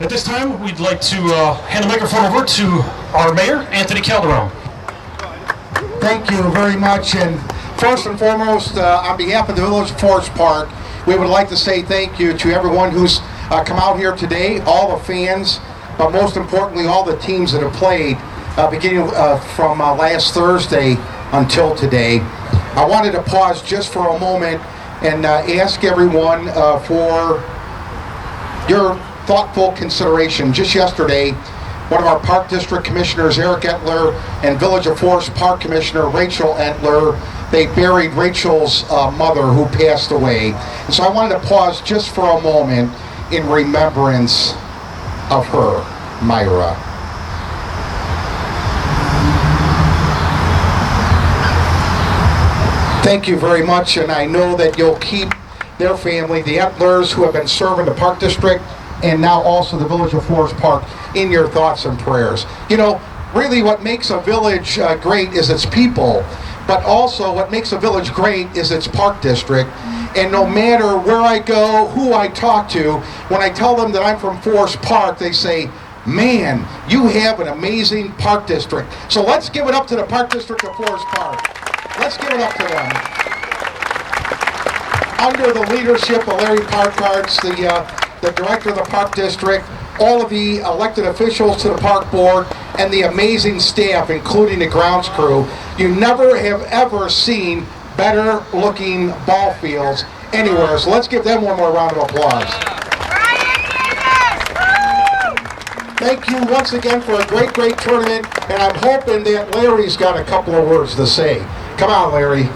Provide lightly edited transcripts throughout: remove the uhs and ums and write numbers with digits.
At this time, we'd like to hand the microphone over to our mayor, Anthony Calderon. Thank you very much. And first and foremost, on behalf of the Village of Forest Park, we would like to say thank you to everyone who's come out here today, all the fans, but most importantly, all the teams that have played beginning from last Thursday until today. I wanted to pause just for a moment and ask everyone for your thoughtful consideration. Just yesterday, one of our Park District Commissioners, Eric Entler, and Village of Forest Park Commissioner, Rachel Entler, they buried Rachel's mother who passed away. And so I wanted to pause just for a moment in remembrance of her, Myra. Thank you very much, and I know that you'll keep their family, the Entlers, who have been serving the Park District, and now also the Village of Forest Park, in your thoughts and prayers. You know, really what makes a village great is its people, but also what makes a village great is its Park District. And no matter where I go, who I talk to, when I tell them that I'm from Forest Park, they say, man, you have an amazing Park District. So let's give it up to the Park District of Forest Park. Let's give it up to them. Under the leadership of Larry Parkarts, the director of the Park District, all of the elected officials to the Park Board, and the amazing staff, including the grounds crew, you never have ever seen better looking ball fields anywhere. So let's give them one more round of applause. Thank you once again for a great, great tournament, and I'm hoping that Larry's got a couple of words to say. Come on, Larry.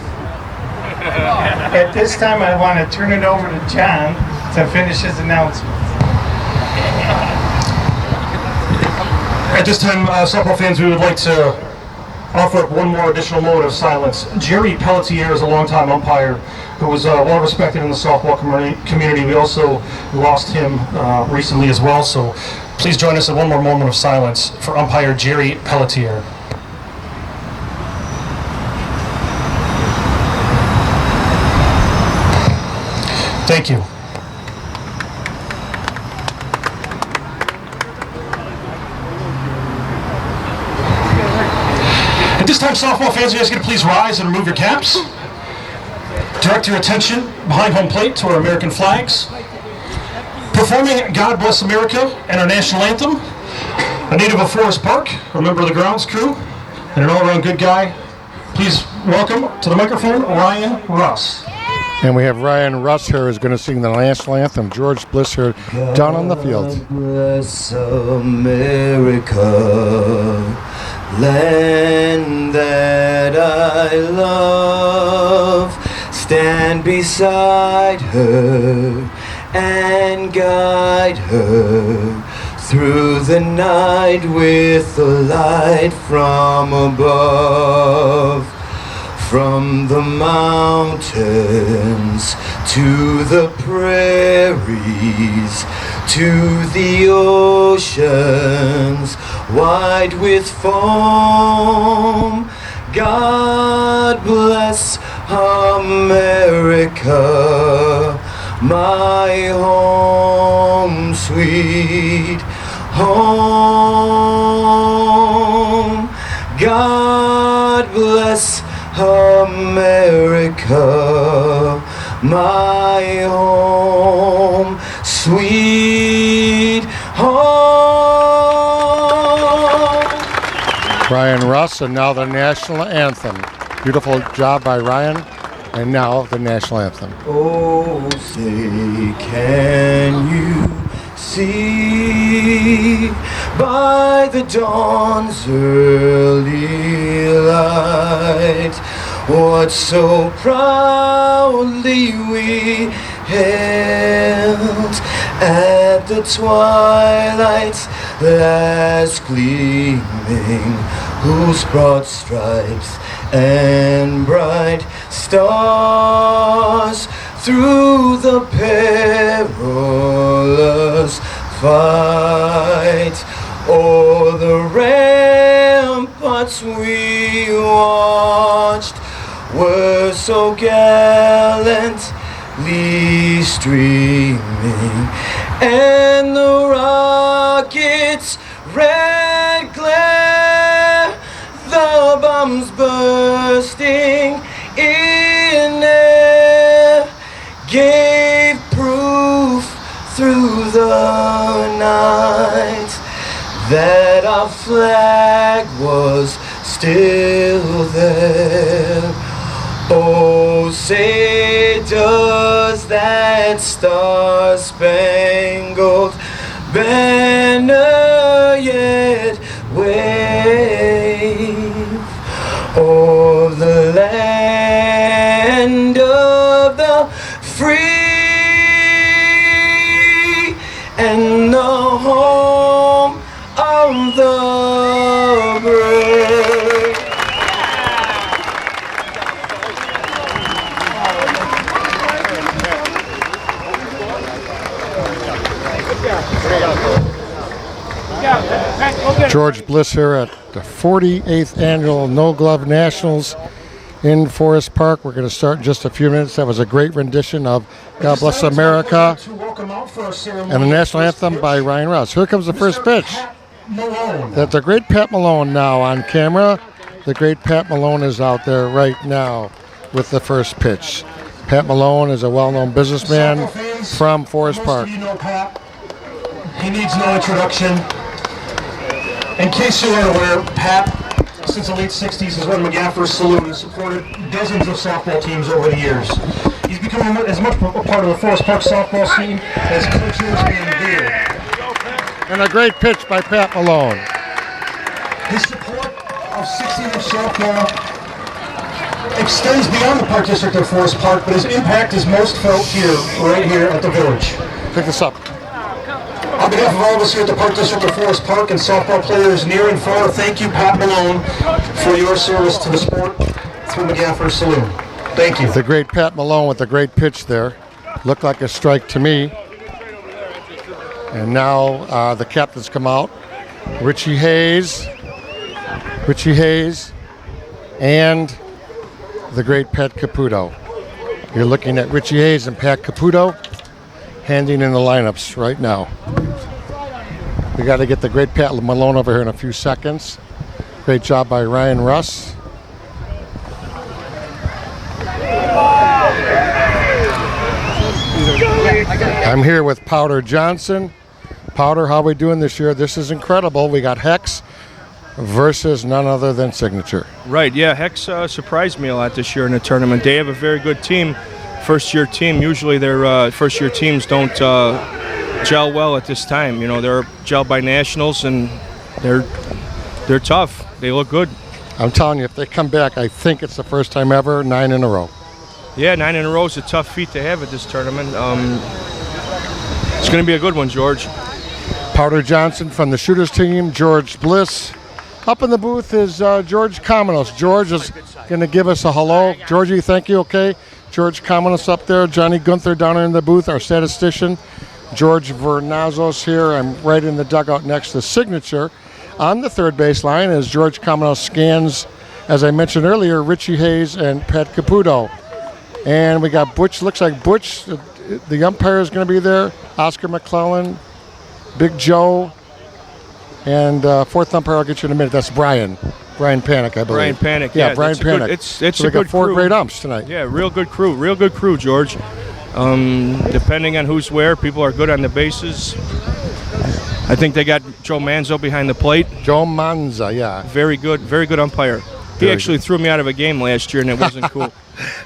At this time, I want to turn it over to John to finish his announcement. At this time, softball fans, we would like to offer up one more additional moment of silence. Jerry Pelletier is a longtime umpire who was well respected in the softball community. We also lost him recently as well, so please join us in one more moment of silence for umpire Jerry Pelletier. Thank you. At this time, softball fans, you guys can please rise and remove your caps. Direct your attention behind home plate to our American flags. Performing God Bless America and our national anthem, a native of Forest Park, a member of the grounds crew, and an all-around good guy, please welcome to the microphone Ryan Russ. And we have Ryan Russ here who's going to sing the national anthem. George Bliss here down on the field. God bless America, land that I love. Stand beside her and guide her through the night with the light from above. From the mountains to the prairies, to the oceans wide with foam, God bless America, my home, sweet home. God bless America, my home, sweet home. Ryan Russ, and now the national anthem. Beautiful job by Ryan, and now the national anthem. Oh, say, can you see by the dawn's early light what so proudly we hailed at the twilight's last gleaming, whose broad stripes and bright stars through the perilous fight o'er the ramparts we watched were so gallantly streaming, and the its red glare, the bombs bursting in air gave proof through the night that our flag was still there. Oh, say does that star-spangled banner yet wave o'er the land of the free and the home of the brave? George Bliss here at the 48th Annual No Glove Nationals in Forest Park. We're going to start in just a few minutes. That was a great rendition of God Bless America and the national anthem by Ryan Ross. Here comes the first pitch. That's the great Pat Malone now on camera. The great Pat Malone is out there right now with the first pitch. Pat Malone is a well-known businessman from Forest Park. You know Pat. He needs no introduction. In case you aren't aware, Pat, since the late 60s, has run McGaffer's Saloon and supported dozens of softball teams over the years. He's become as much a part of the Forest Park softball scene as coaches and beer. And a great pitch by Pat Malone. His support of 60-inch softball extends beyond the Park District of Forest Park, but his impact is most felt here, right here at the Village. Pick this up. On behalf of all of us here at the Park District of Forest Park and softball players near and far, thank you, Pat Malone, for your service to the sport through McGaffer's Saloon. Thank you. The great Pat Malone with a great pitch there. Looked like a strike to me. And now the captains come out. Richie Hayes, and the great Pat Caputo. You're looking at Richie Hayes and Pat Caputo handing in the lineups right now. We got to get the great Pat Malone over here in a few seconds. Great job by Ryan Russ. I'm here with Powder Johnson. Powder, how are we doing this year? This is incredible. We got Hex versus none other than Signature. Right, yeah, Hex surprised me a lot this year in the tournament. They have a very good team, first-year team. Usually their first-year teams don't gel well at this time. You know, they're gelled by nationals, and they're tough. They look good. I'm telling you, if they come back, I think it's the first time ever, 9 in a row. Yeah, 9 in a row is a tough feat to have at this tournament. It's going to be a good one, George. Powder Johnson from the shooters team, George Bliss. Up in the booth is George Kamenos. George is going to give us a hello. Georgie, thank you, okay? George Kamenos up there. Johnny Gunther down in the booth, our statistician. George Vernazos here. I'm right in the dugout next to Signature. On the third base line as George Kamenos scans, as I mentioned earlier, Richie Hayes and Pat Caputo. And we got Butch. Looks like Butch, the umpire, is going to be there. Oscar McClellan, Big Joe, and fourth umpire, I'll get you in a minute. That's Brian Panic, I believe. Brian Panic, yeah. Brian Panic. It's so a we got good 4 crew. great umps tonight. Yeah, real good crew, George. Depending on who's where, people are good on the bases. I think they got Joe Manzo behind the plate. Joe Manza, yeah. Very good umpire. He actually threw me out of a game last year, and it wasn't cool.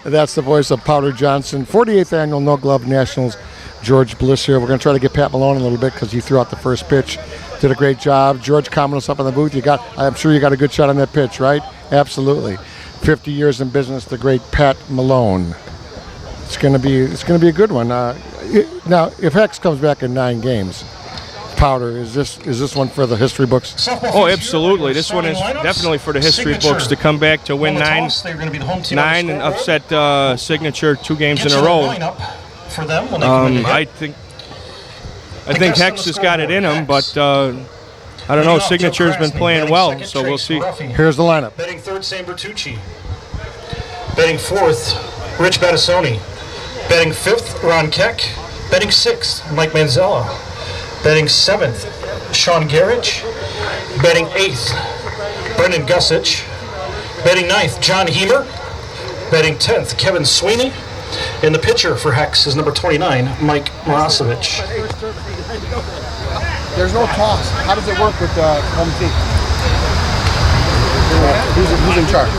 That's the voice of Powder Johnson. 48th Annual No Glove Nationals. George Bliss here. We're going to try to get Pat Malone a little bit because he threw out the first pitch. Did a great job. George Kamenos up in the booth. I'm sure you got a good shot on that pitch, right? Absolutely. 50 years in business, the great Pat Malone. It's going to be a good one. Now, if Hex comes back in 9 games, Powder, is this one for the history books? Oh, absolutely. This one is definitely for the history books to come back to win 9 and upset Signature 2 games in a row. For them when they come in. I think Hex has got it in him, but I don't know. Signature's been playing well, so we'll see. Here's the lineup. Betting third, Sam Bertucci. Betting fourth, Rich Battisoni. Betting fifth, Ron Keck. Betting sixth, Mike Manzella. Betting seventh, Sean Garrett. Batting 8th, Brendan Gussich. Batting 9th, John Heemer. Batting 10th, Kevin Sweeney. And the pitcher for Hex is number 29, Mike Morosevich. There's no toss. How does it work with the home team? Who's in charge?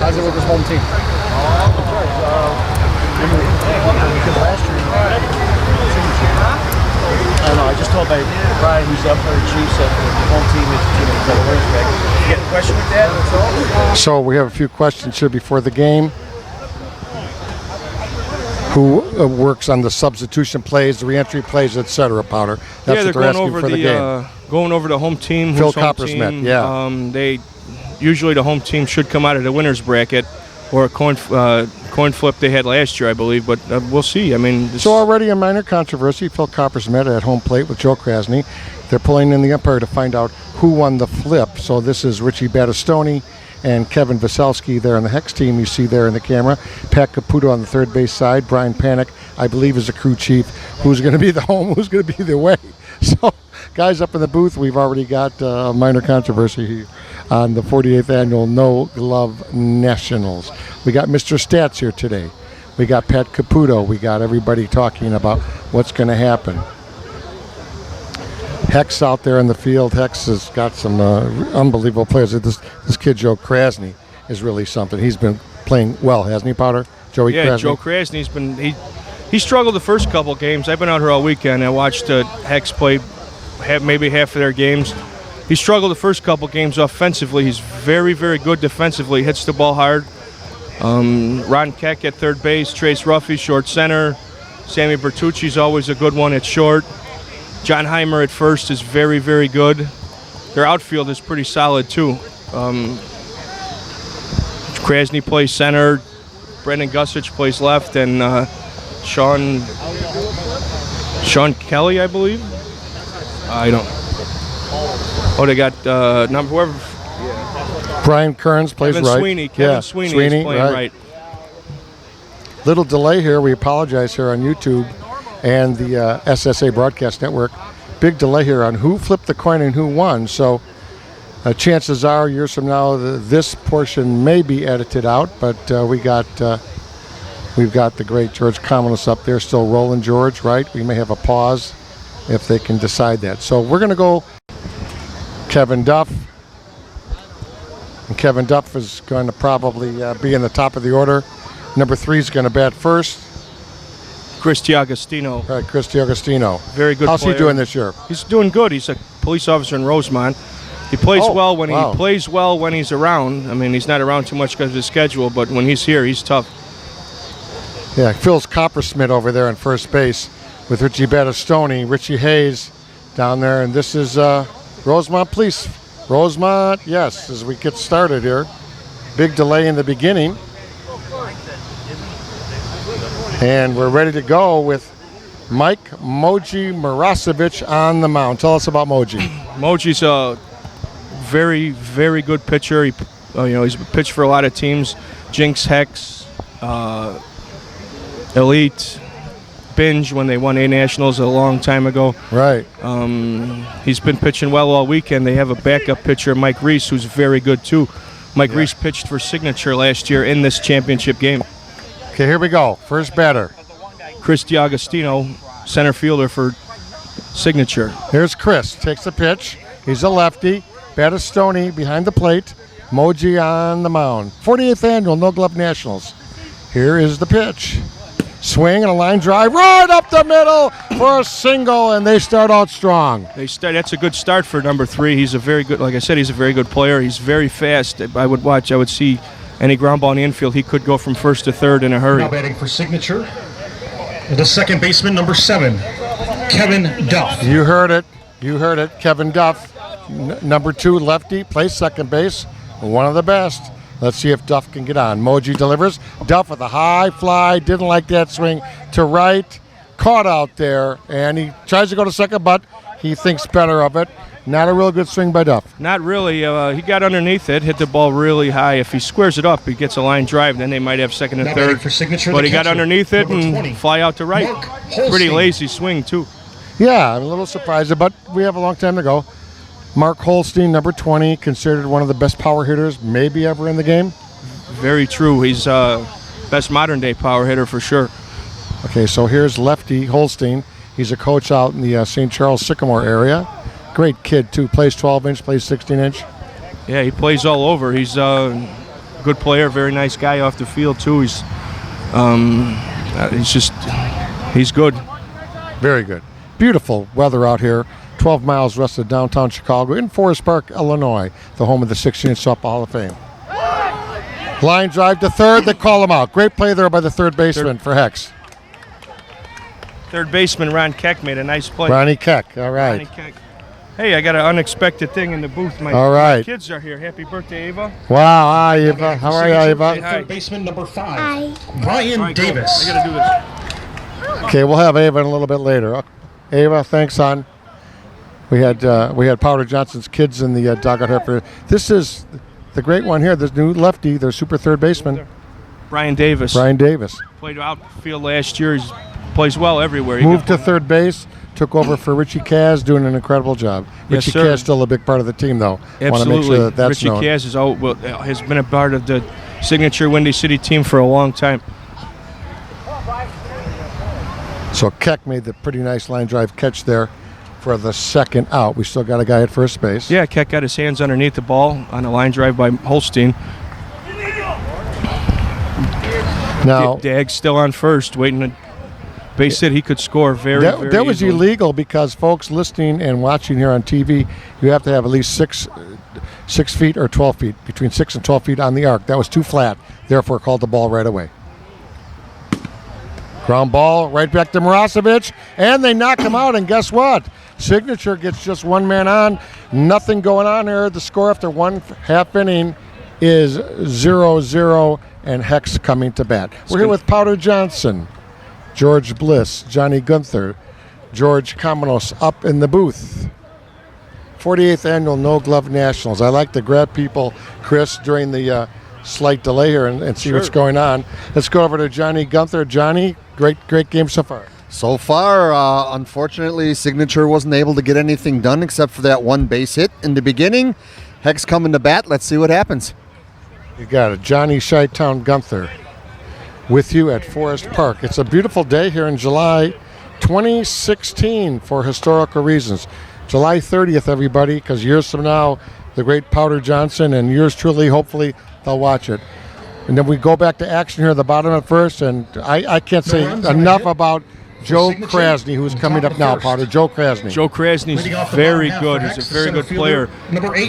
How does it work with home team? Because last year, I don't know. I just told by Brian, who's up for the Chiefs, that the home team is the team that's got a winner's back. You get a question with that? So we have a few questions here before the game. Who works on the substitution plays, the reentry plays, etc. Powder. That's what they're asking for the game. Going over the home team. Phil Coppersmith, yeah. They usually the home team should come out of the winner's bracket, or a coin flip they had last year, I believe. But we'll see. I mean, so already a minor controversy. Phil Coppersmith at home plate with Joe Krasny. They're pulling in the umpire to find out who won the flip. So this is Richie Battistoni and Kevin Veselski there on the Hex team. You see there in the camera. Pat Caputo on the third base side. Brian Panic, I believe, is the crew chief. Who's going to be the home? Who's going to be the away? So, guys up in the booth, we've already got a minor controversy here on the 48th annual No Glove Nationals. We got Mr. Stats here today. We got Pat Caputo. We got everybody talking about what's going to happen. Hex out there in the field. Hex has got some unbelievable players. This kid, Joe Krasny, is really something. He's been playing well, hasn't he, Powder? Joey Krasny? Joe Krasny's been he struggled the first couple games. I've been out here all weekend. I watched Hex play maybe half of their games. He struggled the first couple games offensively. He's very, very good defensively. Hits the ball hard. Ron Keck at third base. Trace Ruffy, short center. Sammy Bertucci's always a good one at short. John Heimer at first is very, very good. Their outfield is pretty solid, too. Krasny plays center. Brendan Gussich plays left. And Sean Kelly, I believe. I don't. Oh, they got whoever. Brian Kearns plays Kevin right. Sweeney. Kevin Sweeney is playing right. Little delay here. We apologize here on YouTube and the SSA Broadcast Network. Big delay here on who flipped the coin and who won. So chances are years from now this portion may be edited out, but we've got the great George Commonwealth up there still rolling, George, right? We may have a pause if they can decide that. So we're going to go Kevin Duff. And Kevin Duff is going to probably be in the top of the order. Number 3 is going to bat first. Chris D'Agostino. Right, Chris D'Agostino. Very good How's player. he doing this year? He's doing good. He's a police officer in Rosemont. He plays well when he plays well when he's around. I mean, he's not around too much because of his schedule, but when he's here, he's tough. Yeah, Phil's Coppersmith over there on first base with Richie Battistoni, Richie Hayes down there, and this is Rosemont Police. Rosemont, yes, as we get started here. Big delay in the beginning. And we're ready to go with Mike Moji Morosevich on the mound. Tell us about Moji. Moji's a very, very good pitcher. He's pitched for a lot of teams. Jinx, Hex, Elite, Binge when they won A Nationals a long time ago. Right. He's been pitching well all weekend. They have a backup pitcher, Mike Reese, who's very good too. Mike Reese pitched for Signature last year in this championship game. Okay, here we go. First batter. Chris D'Agostino, center fielder for Signature. Here's Chris. Takes the pitch. He's a lefty. Battistoni behind the plate. Moji on the mound. 48th annual No Glove Nationals. Here is the pitch. Swing and a line drive right up the middle for a single, and they start out strong. That's a good start for number 3. He's a very good, like I said, he's a very good player. He's very fast. I would see any ground ball in the infield. He could go from first to third in a hurry. Now batting for Signature, the second baseman, number 7, Kevin Duff. You heard it. Kevin Duff, number 2 lefty, plays second base. One of the best. Let's see if Duff can get on. Moji delivers. Duff with a high fly. Didn't like that swing to right. Caught out there, and he tries to go to second, but he thinks better of it. Not a real good swing by Duff. Not really. He got underneath it, hit the ball really high. If he squares it up, he gets a line drive. Then they might have second and third. For Signature, but he got catcher, underneath it and 20, fly out to right. Pretty lazy swing, too. Yeah, I'm a little surprised, but we have a long time to go. Mark Holstein, number 20, considered one of the best power hitters maybe ever in the game. Very true. He's best modern-day power hitter for sure. Okay, so here's Lefty Holstein. He's a coach out in the St. Charles Sycamore area. Great kid, too. Plays 12-inch, plays 16-inch. Yeah, he plays all over. He's a good player, very nice guy off the field, too. He's good. Very good. Beautiful weather out here. 12 miles west of downtown Chicago in Forest Park, Illinois, the home of the 16-inch Softball Hall of Fame. Line drive to third. They call him out. Great play there by the third baseman for Hex. Third baseman Ron Keck made a nice play. Ronnie Keck. All right. Ronnie Keck. Hey, I got an unexpected thing in the booth. My kids are here. Happy birthday, Ava. Wow. Hi, Ava. How are you, Ava? Third baseman number 5, Brian Davis. I got to do this. Okay, we'll have Ava in a little bit later. Ava, thanks, son. We had Powder Johnson's kids in the dugout here for. This is the great one here. This new lefty, their super third baseman, Brian Davis. Brian Davis. Played outfield last year. He plays well everywhere. Moved to third base. Took over for Richie Kaz, doing an incredible job. Yes, Richie sir. Kaz still a big part of the team, though. Absolutely. Want to make sure that that's Richie known. Kaz has been a part of the signature Windy City team for a long time. So Keck made the pretty nice line drive catch there for the second out. We still got a guy at first base. Yeah, Keck got his hands underneath the ball on a line drive by Holstein. Now Dag's still on first, waiting to base hit. He could score very that was easily. illegal because folks listening and watching here on TV, you have to have at least 6 feet or 12 feet, between 6 and 12 feet on the arc. That was too flat, therefore called the ball right away. Ground ball right back to Marasovic, and they knock him out, and guess what? Signature gets just one man on. Nothing going on here. The score after one half inning is 0-0, and Hex coming to bat. We're here with Powder Johnson, George Bliss, Johnny Gunther, George Kamenos up in the booth. 48th Annual No Glove Nationals. I like to grab people, Chris, during the slight delay here and see what's going on. Let's go over to Johnny Gunther. Johnny, great game so far. So far, unfortunately, Signature wasn't able to get anything done except for that one base hit in the beginning. Hex coming to bat. Let's see what happens. You got it. Johnny Chi-Town Gunther with you at Forest Park. It's a beautiful day here in July 2016 for historical reasons. July 30th, everybody, because years from now, the great Powder Johnson and yours truly, hopefully, they'll watch it. And then we go back to action here at the bottom at first, and I can't say enough about Joe Krasny, who's coming up now, Powder. Joe Krasny. Joe Krasny's very good. He's a very good player.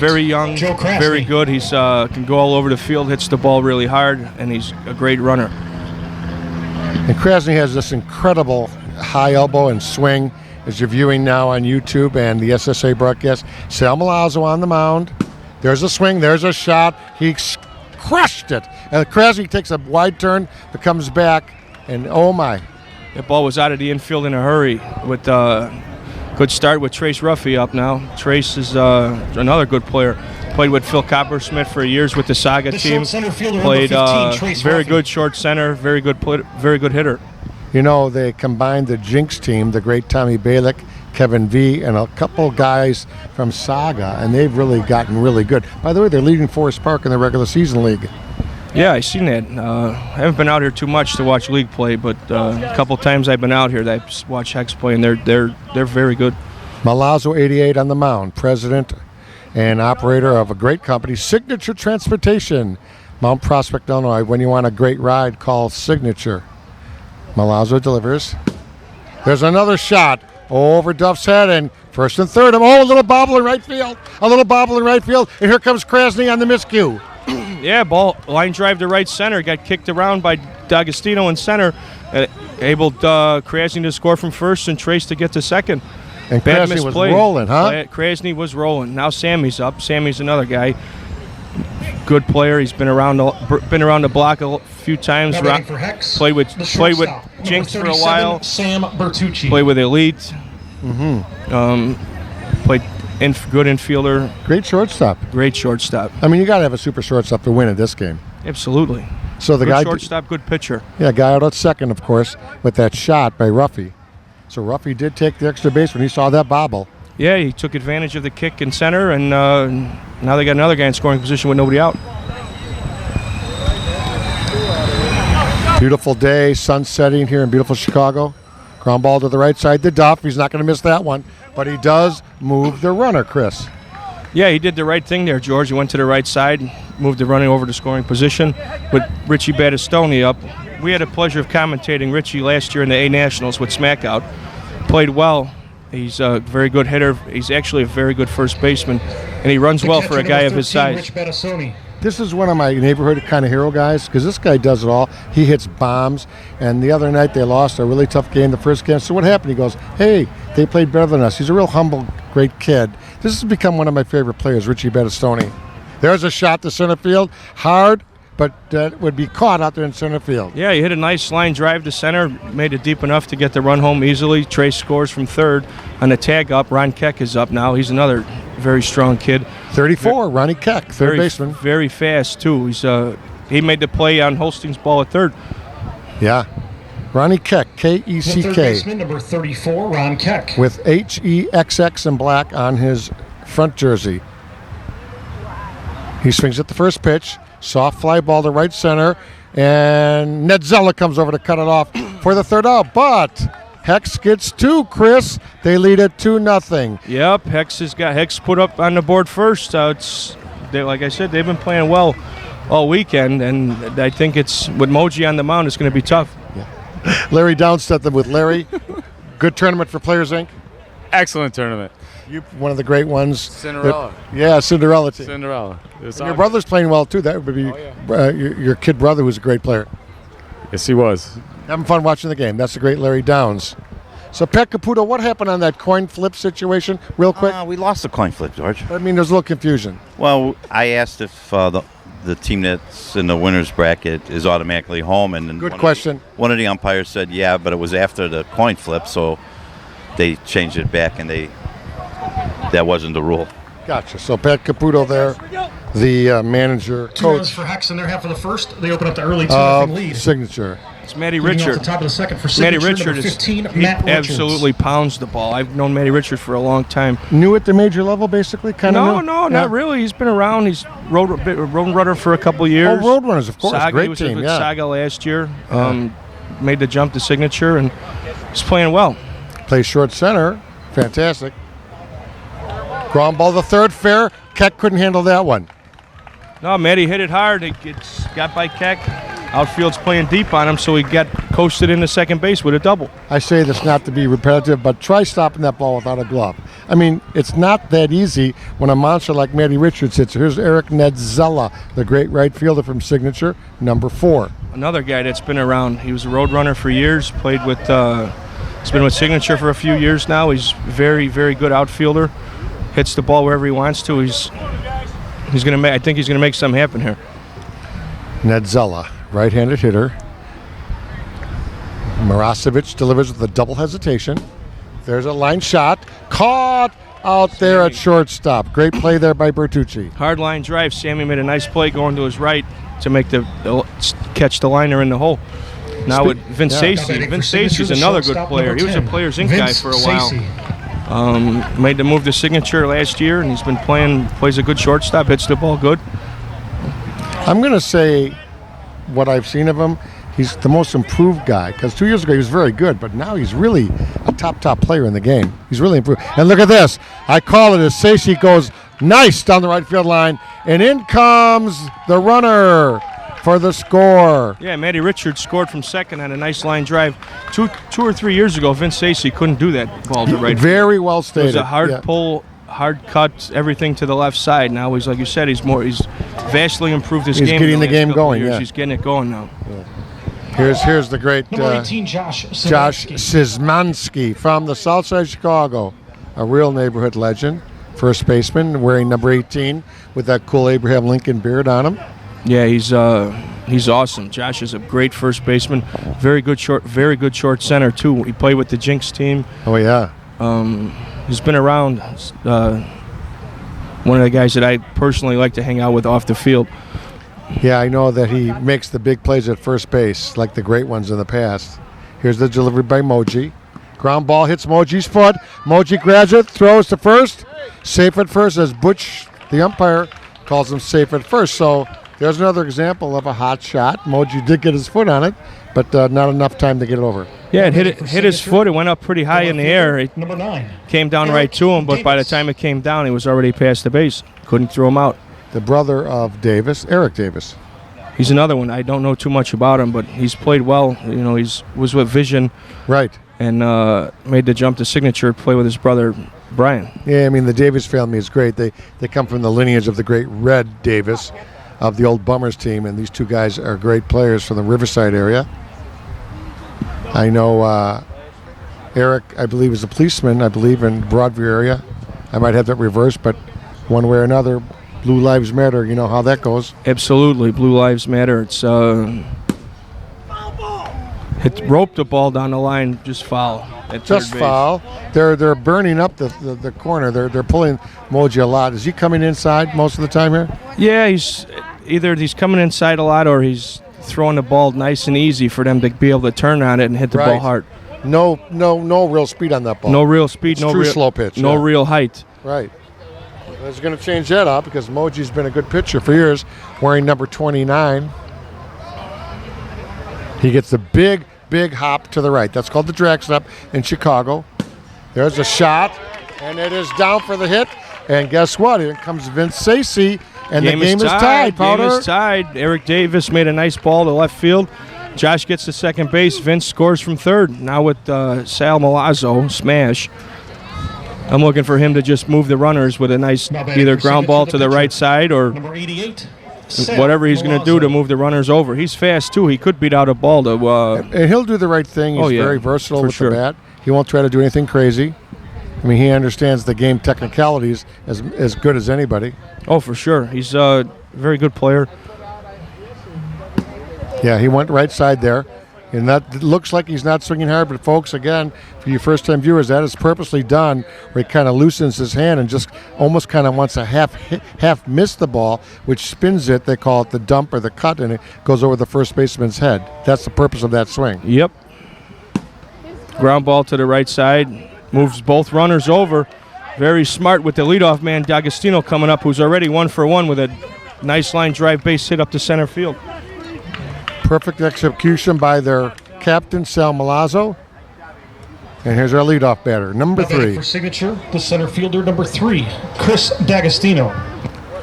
Very young, very good. He's can go all over the field, hits the ball really hard, and he's a great runner. And Krasny has this incredible high elbow and swing, as you're viewing now on YouTube and the SSA broadcast. Sal Milazzo on the mound. There's a swing, there's a shot. He crushed it. And Krasny takes a wide turn, but comes back, and oh my. That ball was out of the infield in a hurry. With good start with Trace Ruffy up now. Trace is another good player. Played with Phil Coppersmith for years with the Saga team. Played very good short center, very good hitter. You know, they combined the Jinx team, the great Tommy Balick, Kevin V, and a couple guys from Saga, and they've really gotten really good. By the way, they're leading Forest Park in the regular season league. Yeah, I've seen that. I haven't been out here too much to watch league play, but a couple times I've been out here, I've watched Hex play, and they're very good. Milazzo, 88 on the mound, president and operator of a great company, Signature Transportation, Mount Prospect, Illinois. When you want a great ride, call Signature. Milazzo delivers. There's another shot over Duff's head, and first and third. Oh, a little bobble in right field. And here comes Krasny on the miscue. Yeah, ball line drive to right center. Got kicked around by D'Agostino in center. Able Krasny to score from first and Trace to get to second. And Krasny was rolling, huh? Krasny was rolling. Now Sammy's up. Sammy's another guy. Good player. He's been around the block a few times. Played with Jinx for a while. Sam Bertucci. Played with Elite. Played good infielder. Great shortstop. I mean, you got to have a super shortstop to win in this game. Absolutely. So the good guy shortstop, good pitcher. Yeah, guy out at second, of course, with that shot by Ruffy. So Ruffy did take the extra base when he saw that bobble. Yeah, he took advantage of the kick in center, and now they got another guy in scoring position with nobody out. Beautiful day, sun setting here in beautiful Chicago. Ground ball to the right side to Duff. He's not going to miss that one, but he does move the runner, Chris. Yeah, he did the right thing there, George. He went to the right side, moved the running over to scoring position with Richie Battistoni up. We had the pleasure of commentating Richie last year in the A Nationals with Smackout. Played well. He's a very good hitter. He's actually a very good first baseman, and he runs well for a guy of his size. Rich Battistoni. This is one of my neighborhood kind of hero guys because this guy does it all. He hits bombs, and the other night they lost a really tough game, the first game. So what happened? He goes, hey, they played better than us. He's a real humble, great kid. This has become one of my favorite players, Richie Battistoni. There's a shot to center field, hard, but that would be caught out there in center field. Yeah, he hit a nice line drive to center, made it deep enough to get the run home easily. Trace scores from third on the tag up. Ron Keck is up now. He's another very strong kid. 34, Ronnie Keck, third baseman. Very fast, too. He made the play on Holstein's ball at third. Yeah. Ronnie Keck, Third K-E-C-K. baseman, number 34, Ron Keck. With H-E-X-X in black on his front jersey. He swings at the first pitch. Soft fly ball to right center. And Nedzella comes over to cut it off for the third out. But Hex gets two, Chris. They lead it 2-0. Yep, Hex put up on the board first. Like I said, they've been playing well all weekend, and I think it's with Moji on the mound, it's going to be tough. Yeah. Larry Downstead with Larry. Good tournament for Players Inc. Excellent tournament. You one of the great ones. Cinderella. Yeah, Cinderella team. Cinderella. And your brother's playing well too. That would be your kid brother, who's a great player. Yes, he was. Having fun watching the game. That's the great Larry Downs. So, Pat Caputo, what happened on that coin flip situation, real quick? We lost the coin flip, George. I mean, there's a little confusion. Well, I asked if the team that's in the winner's bracket is automatically home, and Good question. One of the umpires said, yeah, but it was after the coin flip, so they changed it back, and that wasn't the rule. Gotcha. So, Pat Caputo there, the manager, 2 runs coach for Hex in their half of the first. They open up the early 2-0 lead. Signature. It's Matty Leading off Richard. the top of the second for Matty signature, Richard number 15, he Matt Richards. absolutely pounds the ball. I've known Matty Richard for a long time. New at the major level, basically? Kind of No, not really. He's been around. He's road runner for a couple years. Oh, Roadrunners, of course. Saga, Great he was team, with yeah. Saga last year. Made the jump to signature, and he's playing well. Plays short center. Fantastic. Ground ball to third, fair. Keck couldn't handle that one. No, Matty hit it hard. It got by Keck. Outfield's playing deep on him, so he got coasted into second base with a double. I say this not to be repetitive, but try stopping that ball without a glove. I mean, it's not that easy when a monster like Matty Richards hits. Here's Eric Nedzella, the great right fielder from Signature, number 4. Another guy that's been around. He was a road runner for years. Played with. He's been with Signature for a few years now. He's very, very good outfielder. Hits the ball wherever he wants to. He's gonna. I think he's gonna make something happen here. Nedzella, right-handed hitter. Marasovic delivers with a double hesitation. There's a line shot. Caught out there at shortstop. Great play there by Bertucci. Hard line drive. Sammy made a nice play going to his right to make the catch the liner in the hole. Now with Vince Sacy. Vince Sacy's another good player. He was a Players Inc. guy for a while. Made the move to Signature last year, and he's been plays a good shortstop, hits the ball good. I'm going to say what I've seen of him, he's the most improved guy, because 2 years ago he was very good, but now he's really a top player in the game. He's really improved. And look at this. I call it as Sacy goes nice down the right field line, and in comes the runner for the score. Yeah, Matty Richards scored from second on a nice line drive. Two or 3 years ago, Vince Sacy couldn't do that ball to right. Very well stated. It was a hard pull, hard cut, everything to the left side. Now he's, like you said, he's vastly improved his game. He's getting the game going, yeah. He's getting it going now. Yeah. Here's the great Number 18, Josh Szymanski from the south side of Chicago, a real neighborhood legend. First baseman, wearing number 18 with that cool Abraham Lincoln beard on him. Yeah, he's awesome. Josh is a great first baseman. Very good short center too. He played with the Jinx team. Oh yeah. He's been around. One of the guys that I personally like to hang out with off the field. Yeah, I know that he makes the big plays at first base, like the great ones in the past. Here's the delivery by Moji. Ground ball hits Moji's foot. Moji grabs it, throws to first. Safe at first as Butch, the umpire, calls him safe at first. So there's another example of a hot shot. Moji did get his foot on it, but not enough time to get it over. Yeah, it hit his foot. It went up pretty high in the air. It Number 9. came down right to him, but by the time it came down, he was already past the base. Couldn't throw him out. The brother of Davis, Eric Davis. He's another one. I don't know too much about him, but he's played well. You know, was with Vision. Right. And made the jump to signature, play with his brother, Brian. Yeah, I mean, the Davis family is great. They come from the lineage of the great Red Davis of the old Bummers team, and these two guys are great players from the Riverside area. I know Eric, I believe, is a policeman, I believe, in Broadview area. I might have that reversed, but one way or another, Blue Lives Matter, you know how that goes. Absolutely, Blue Lives Matter. It's roped the ball down the line, just foul. Just foul. They're burning up the corner. They're pulling Moji a lot. Is he coming inside most of the time here? Yeah, he's coming inside a lot, or he's throwing the ball nice and easy for them to be able to turn on it and hit the ball hard. No real speed on that ball. No real speed. It's true slow pitch. No real height. Right. It's going to change that up because Moji's been a good pitcher for years, wearing number 29. He gets a big hop to the right. That's called the drag step in Chicago. There's a shot, and it is down for the hit. And guess what? Here comes Vince Sacy, and the game is tied, Powder. Game is tied. Eric Davis made a nice ball to left field. Josh gets to second base. Vince scores from third. Now with Sal Milazzo, smash. I'm looking for him to just move the runners with a nice either ground ball to the right side or Number 88. whatever he's going to do to move the runners over. He's fast, too. He could beat out a ball to... and he'll do the right thing. He's very versatile with the bat. He won't try to do anything crazy. I mean, he understands the game technicalities as good as anybody. Oh, for sure. He's a very good player. Yeah, he went right side there. And that looks like he's not swinging hard, but folks, again, for you first-time viewers, that is purposely done where he kind of loosens his hand and just almost kind of wants to half miss the ball, which spins it. They call it the dump or the cut, and it goes over the first baseman's head. That's the purpose of that swing. Yep. Ground ball to the right side, moves both runners over. Very smart with the leadoff man, D'Agostino, coming up, who's already 1 for 1 with a nice line drive base hit up to center field. Perfect execution by their captain, Sal Milazzo. And here's our leadoff batter, number 3. For signature, the center fielder, number 3, Chris D'Agostino.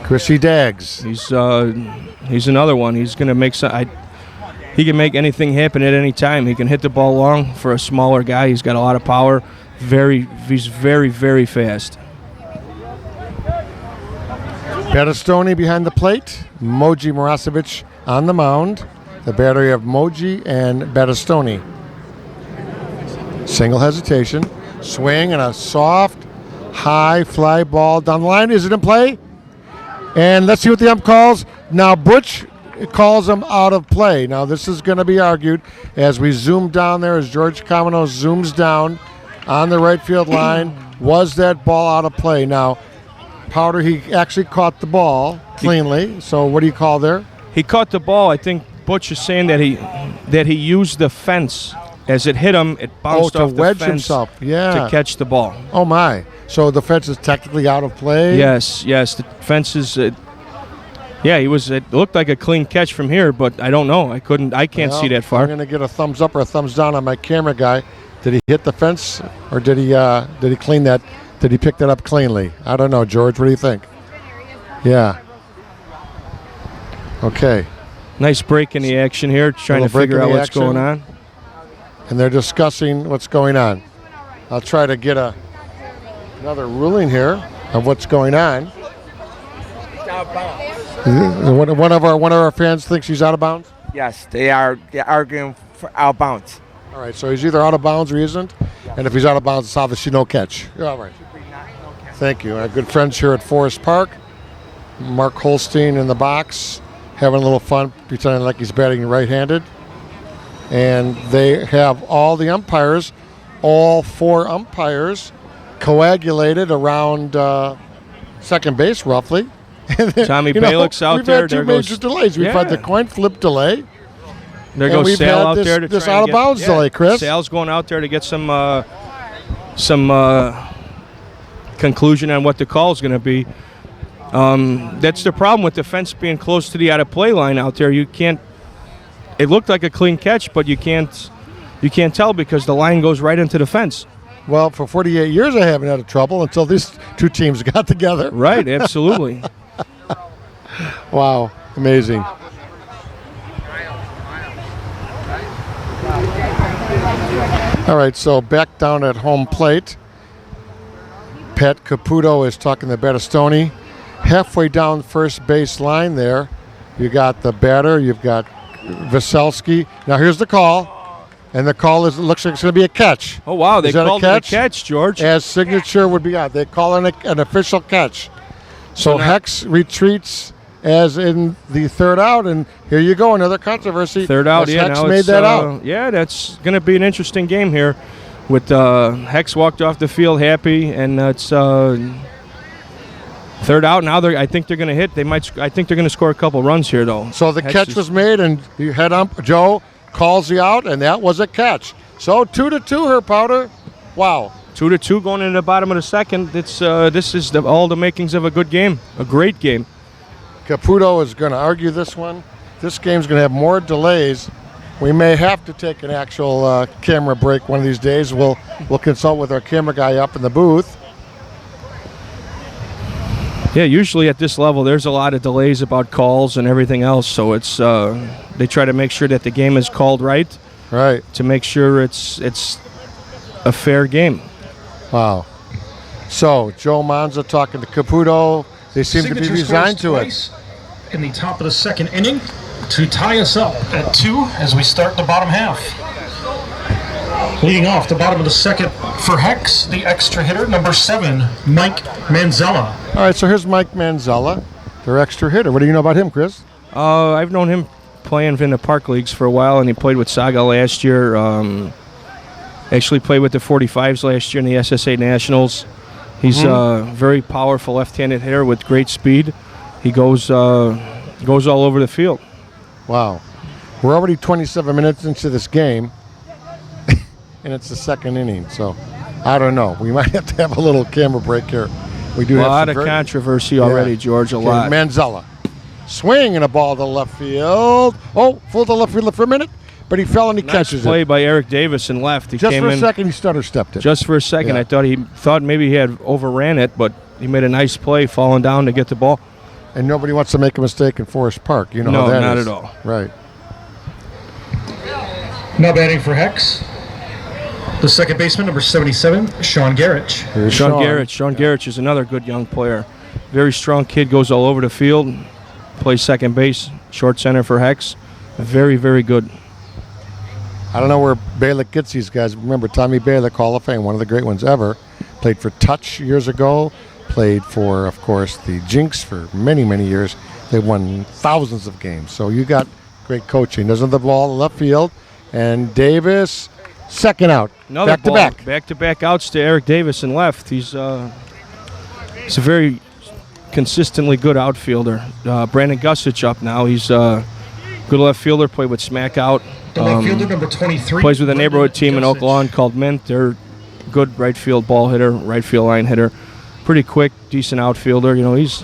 Chrissy Dags. He's another one. He's going to make he can make anything happen at any time. He can hit the ball long for a smaller guy. He's got a lot of power. He's very, very fast. Battistoni behind the plate. Moji Marasovic on the mound. The battery of Moji and Battistoni. Single hesitation. Swing and a soft, high fly ball down the line. Is it in play? And let's see what the ump calls. Now Butch calls him out of play. Now this is going to be argued as we zoom down there, as George Kamenos zooms down on the right field line. Was that ball out of play? Now, Powder, he actually caught the ball cleanly. So what do you call there? He caught the ball. I think Butch is saying that he used the fence as it hit him. It bounced off the fence himself. Yeah. to catch the ball. Oh my! So the fence is technically out of play. Yes. The fence is. It looked like a clean catch from here, but I don't know. I can't see that far. I'm going to get a thumbs up or a thumbs down on my camera guy. Did he hit the fence, or did he clean that? Did he pick that up cleanly? I don't know, George. What do you think? Yeah. Okay. Nice break in the action here, trying to figure out what's going on. And they're discussing what's going on. I'll try to get another ruling here of what's going on. One of our fans thinks he's out of bounds? Yes, they're arguing for out of bounds. All right, so he's either out of bounds or he isn't. And if he's out of bounds, it's obviously no catch. All right. Thank you. Our good friends here at Forest Park. Mark Holstein in the box, having a little fun, pretending like he's batting right-handed. And they have all the umpires, all 4 umpires, coagulated around second base, roughly. Tommy Balick's out there. We've had 2 major delays. We've had the coin flip delay. There goes Sal out there to this try out of bounds delay, Chris. Sal's going out there to get some conclusion on what the call is going to be. That's the problem with the fence being close to the out-of-play line out there. You can't. It looked like a clean catch, but you can't tell because the line goes right into the fence. Well, for 48 years I haven't had trouble until these two teams got together. Right, absolutely. Wow, amazing. All right, so back down at home plate. Pat Caputo is talking to Battistoni. Halfway down first base line there, you got the batter, you've got Veselski. Now here's the call. And the call looks like it's going to be a catch. Oh, wow. They called it a catch, George. As signature would be out. They call it an official catch. So Hex retreats as in the third out, and here you go, another controversy. Third out, yeah. Hex now made that out. Yeah, that's going to be an interesting game here. With Hex walked off the field happy, and it's third out. Now I think they're going to hit. I think they're going to score a couple runs here, though. So the catch was made, and you head ump Joe calls the out, and that was a catch. So 2-2 here, Powder. Wow. 2-2 going into the bottom of the second. This is all the makings of a good game, a great game. Caputo is going to argue this one. This game's going to have more delays. We may have to take an actual camera break one of these days. We'll consult with our camera guy up in the booth. Yeah, usually at this level, there's a lot of delays about calls and everything else. So it's they try to make sure that the game is called right. Right. To make sure it's a fair game. Wow. So Joe Manza talking to Caputo. They seem to be resigned to it. In the top of the second inning to tie us up at 2 as we start the bottom half. Leading off the bottom of the second for Hex, the extra hitter, number 7, Mike Manzella. All right, so here's Mike Manzella, their extra hitter. What do you know about him, Chris? I've known him playing in the park leagues for a while, and he played with Saga last year. Actually played with the 45s last year in the SSA Nationals. He's a very powerful left-handed hitter with great speed. He goes all over the field. Wow. We're already 27 minutes into this game, and it's the second inning. So, I don't know. We might have to have a little camera break here. We do a have lot of controversy already, George, a lot. Manzella. Swing and a ball to left field. Oh, full to left field for a minute, but he fell and he catches play it. By Eric Davis and left. He just came for a in, second, he stutter stepped it. Just for a second. Yeah. I thought maybe he had overran it, but he made a nice play falling down to get the ball. And nobody wants to make a mistake in Forest Park. You know no, how that not is. at all. Right. Now batting for Hex, the second baseman, number 77, Sean Garrich. Sean Garrich is another good young player. Very strong kid, goes all over the field, plays second base, short center for Hex. Very, very good. I don't know where Balick gets these guys. Remember, Tommy Balick, Hall of Fame, one of the great ones ever. Played for Touch years ago. Played for, of course, the Jinx for many, many years. They won thousands of games. So you got great coaching. There's another ball left field. And Davis, second out. Another back to back. Back-to-back outs to Eric Davis and left. He's a very consistently good outfielder. Brandon Gusich up now. He's a good left fielder. Played with Smack out. The left fielder, number 23. Plays with a neighborhood team in Oak Lawn called Mint. They're good right field ball hitter, right field line hitter. Pretty quick, decent outfielder. You know, he's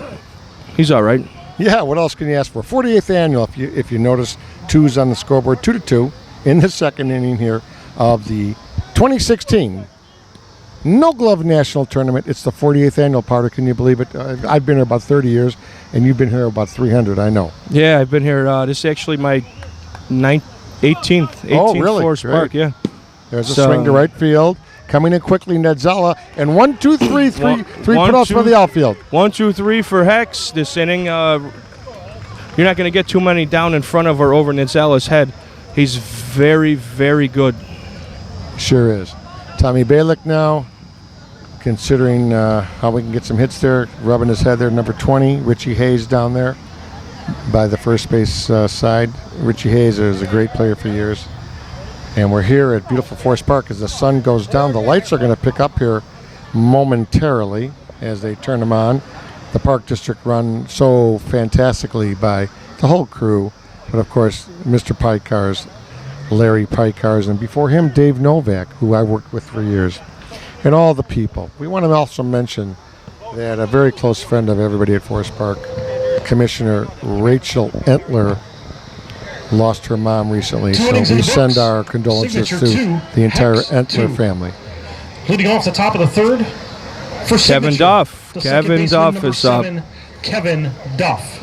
all right. Yeah, what else can you ask for? 48th annual, if you notice, 2's on the scoreboard, 2-2 in the second inning here of the 2016 No Glove National Tournament. It's the 48th annual, Powder. Can you believe it? I've been here about 30 years, and you've been here about 300, I know. Yeah, I've been here. This is actually my 18th really? Forest Park, yeah. There's a swing to right field. Coming in quickly, Nedzella, and 1, 2, 3, three putouts for the outfield. 1, 2, 3 for Hex this inning. You're not going to get too many down in front of or over Nedzella's head. He's very, very good. Sure is. Tommy Balick now, considering how we can get some hits there, rubbing his head there. Number 20, Richie Hayes down there by the first base side. Richie Hayes is a great player for years. And we're here at beautiful Forest Park as the sun goes down. The lights are going to pick up here momentarily as they turn them on. The Park District run so fantastically by the whole crew. But, of course, Mr. Pikars, Larry Pikars, and before him, Dave Novak, who I worked with for years. and all the people. We want to also mention that a very close friend of everybody at Forest Park, Commissioner Rachel Entler, lost her mom recently. So we send our condolences to the entire Entler family. Leading off the top of the third for Kevin signature, Duff. the Kevin second baseman, Duff number is up. 7, Kevin Duff.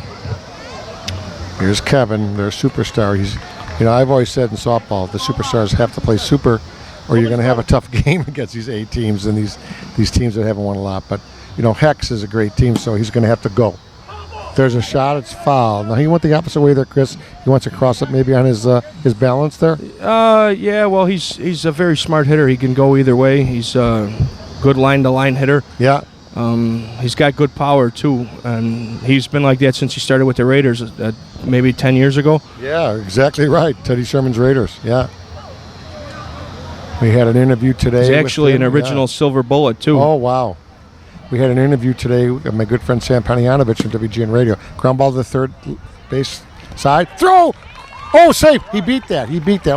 Here's Kevin, their superstar. He's, I've always said in softball, the superstars have to play super, or you're going to have a tough game against these A teams and these teams that haven't won a lot. But Hex is a great team, so he's going to have to go. There's a shot, it's foul. Now he went the opposite way there, Chris. He wants to cross it maybe on his balance there. Yeah. Well, he's a very smart hitter. He can go either way. He's a good line-to-line hitter. Yeah. He's got good power too, and he's been like that since he started with the Raiders, maybe 10 years ago. Yeah, exactly right. Teddy Sherman's Raiders. Yeah. We had an interview today. He's actually an original Silver Bullet too. Oh wow. We had an interview today with my good friend Sam Panianovich from WGN Radio. Ground ball to the third base side. Throw! Oh, safe. He beat that.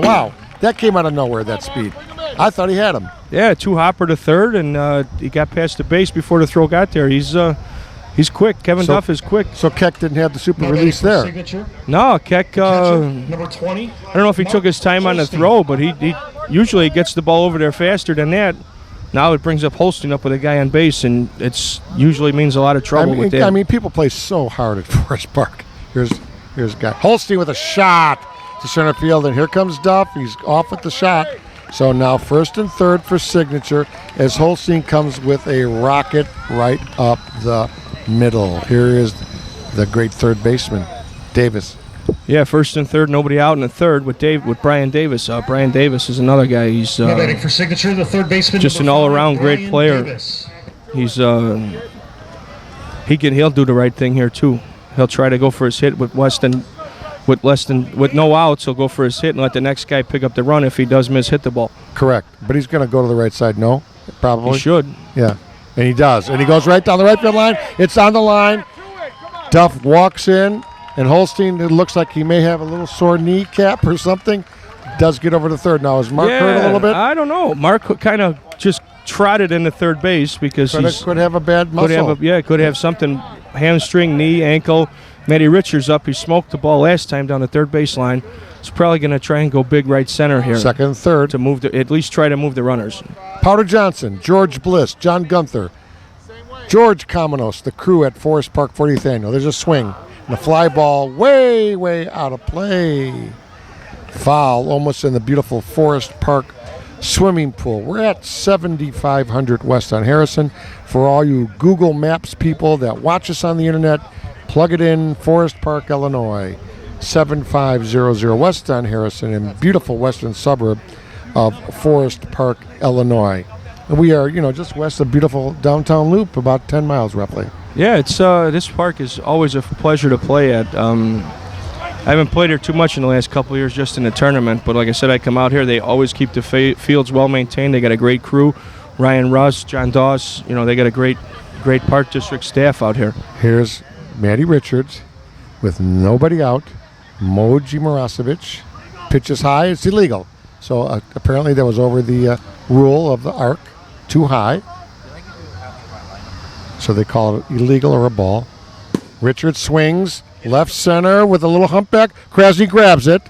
Wow. That came out of nowhere, that speed. I thought he had him. Yeah, two-hopper to third, and he got past the base before the throw got there. He's quick. Kevin Duff is quick. So Keck didn't have the super release there. Signature, No, Keck, number 20. I don't know if he took his time on the throw, but he usually gets the ball over there faster than that. Now it brings up Holstein up with a guy on base, and it's usually means a lot of trouble with that. I mean, people play so hard at Forest Park. Here's a guy. Holstein with a shot to center field, and here comes Duff. He's off with the shot. So now first and third for signature as Holstein comes with a rocket right up the middle. Here is the great third baseman, Davis. Yeah, first and third, nobody out in the third with Brian Davis. Brian Davis is another guy. He's Now batting for signature, the third baseman. just an all-around great player. Davis. He's he'll do the right thing here too. He'll try to go for his hit with no outs. He'll go for his hit and let the next guy pick up the run if he does hit the ball. Correct, but he's going to go to the right side. No, probably He should. Yeah, and he does, and he goes right down the right field line. It's on the line. Duff walks in. And Holstein, it looks like he may have a little sore kneecap or something. Does get over to third. Now, is Mark hurt a little bit? I don't know. Mark kind of just trotted into third base because he could have a bad muscle. Could have something, hamstring, knee, ankle. Matty Richards up. He smoked the ball last time down the third baseline. He's probably going to try and go big right center here. Second and third. To at least try to move the runners. Powder Johnson, George Bliss, John Gunther, George Kamenos, the crew at Forest Park 40th Annual. There's a swing. And the fly ball way, way out of play. Foul almost in the beautiful Forest Park swimming pool. We're at 7500 West on Harrison. For all you Google Maps people that watch us on the internet, plug it in, Forest Park, Illinois. 7500 West on Harrison in beautiful western suburb of Forest Park, Illinois. And we are, just west of beautiful downtown Loop, about 10 miles roughly. Yeah, it's this park is always a pleasure to play at. I haven't played here too much in the last couple of years, just in the tournament. But like I said, I come out here. They always keep the fields well maintained. They got a great crew, Ryan Russ, John Dawes. They got a great Park District staff out here. Here's Matty Richards with nobody out. Moji Marasovic pitches high. It's illegal. So apparently that was over the rule of the arc. Too high. So they call it illegal or a ball. Richards swings left center with a little humpback. Krasny grabs it,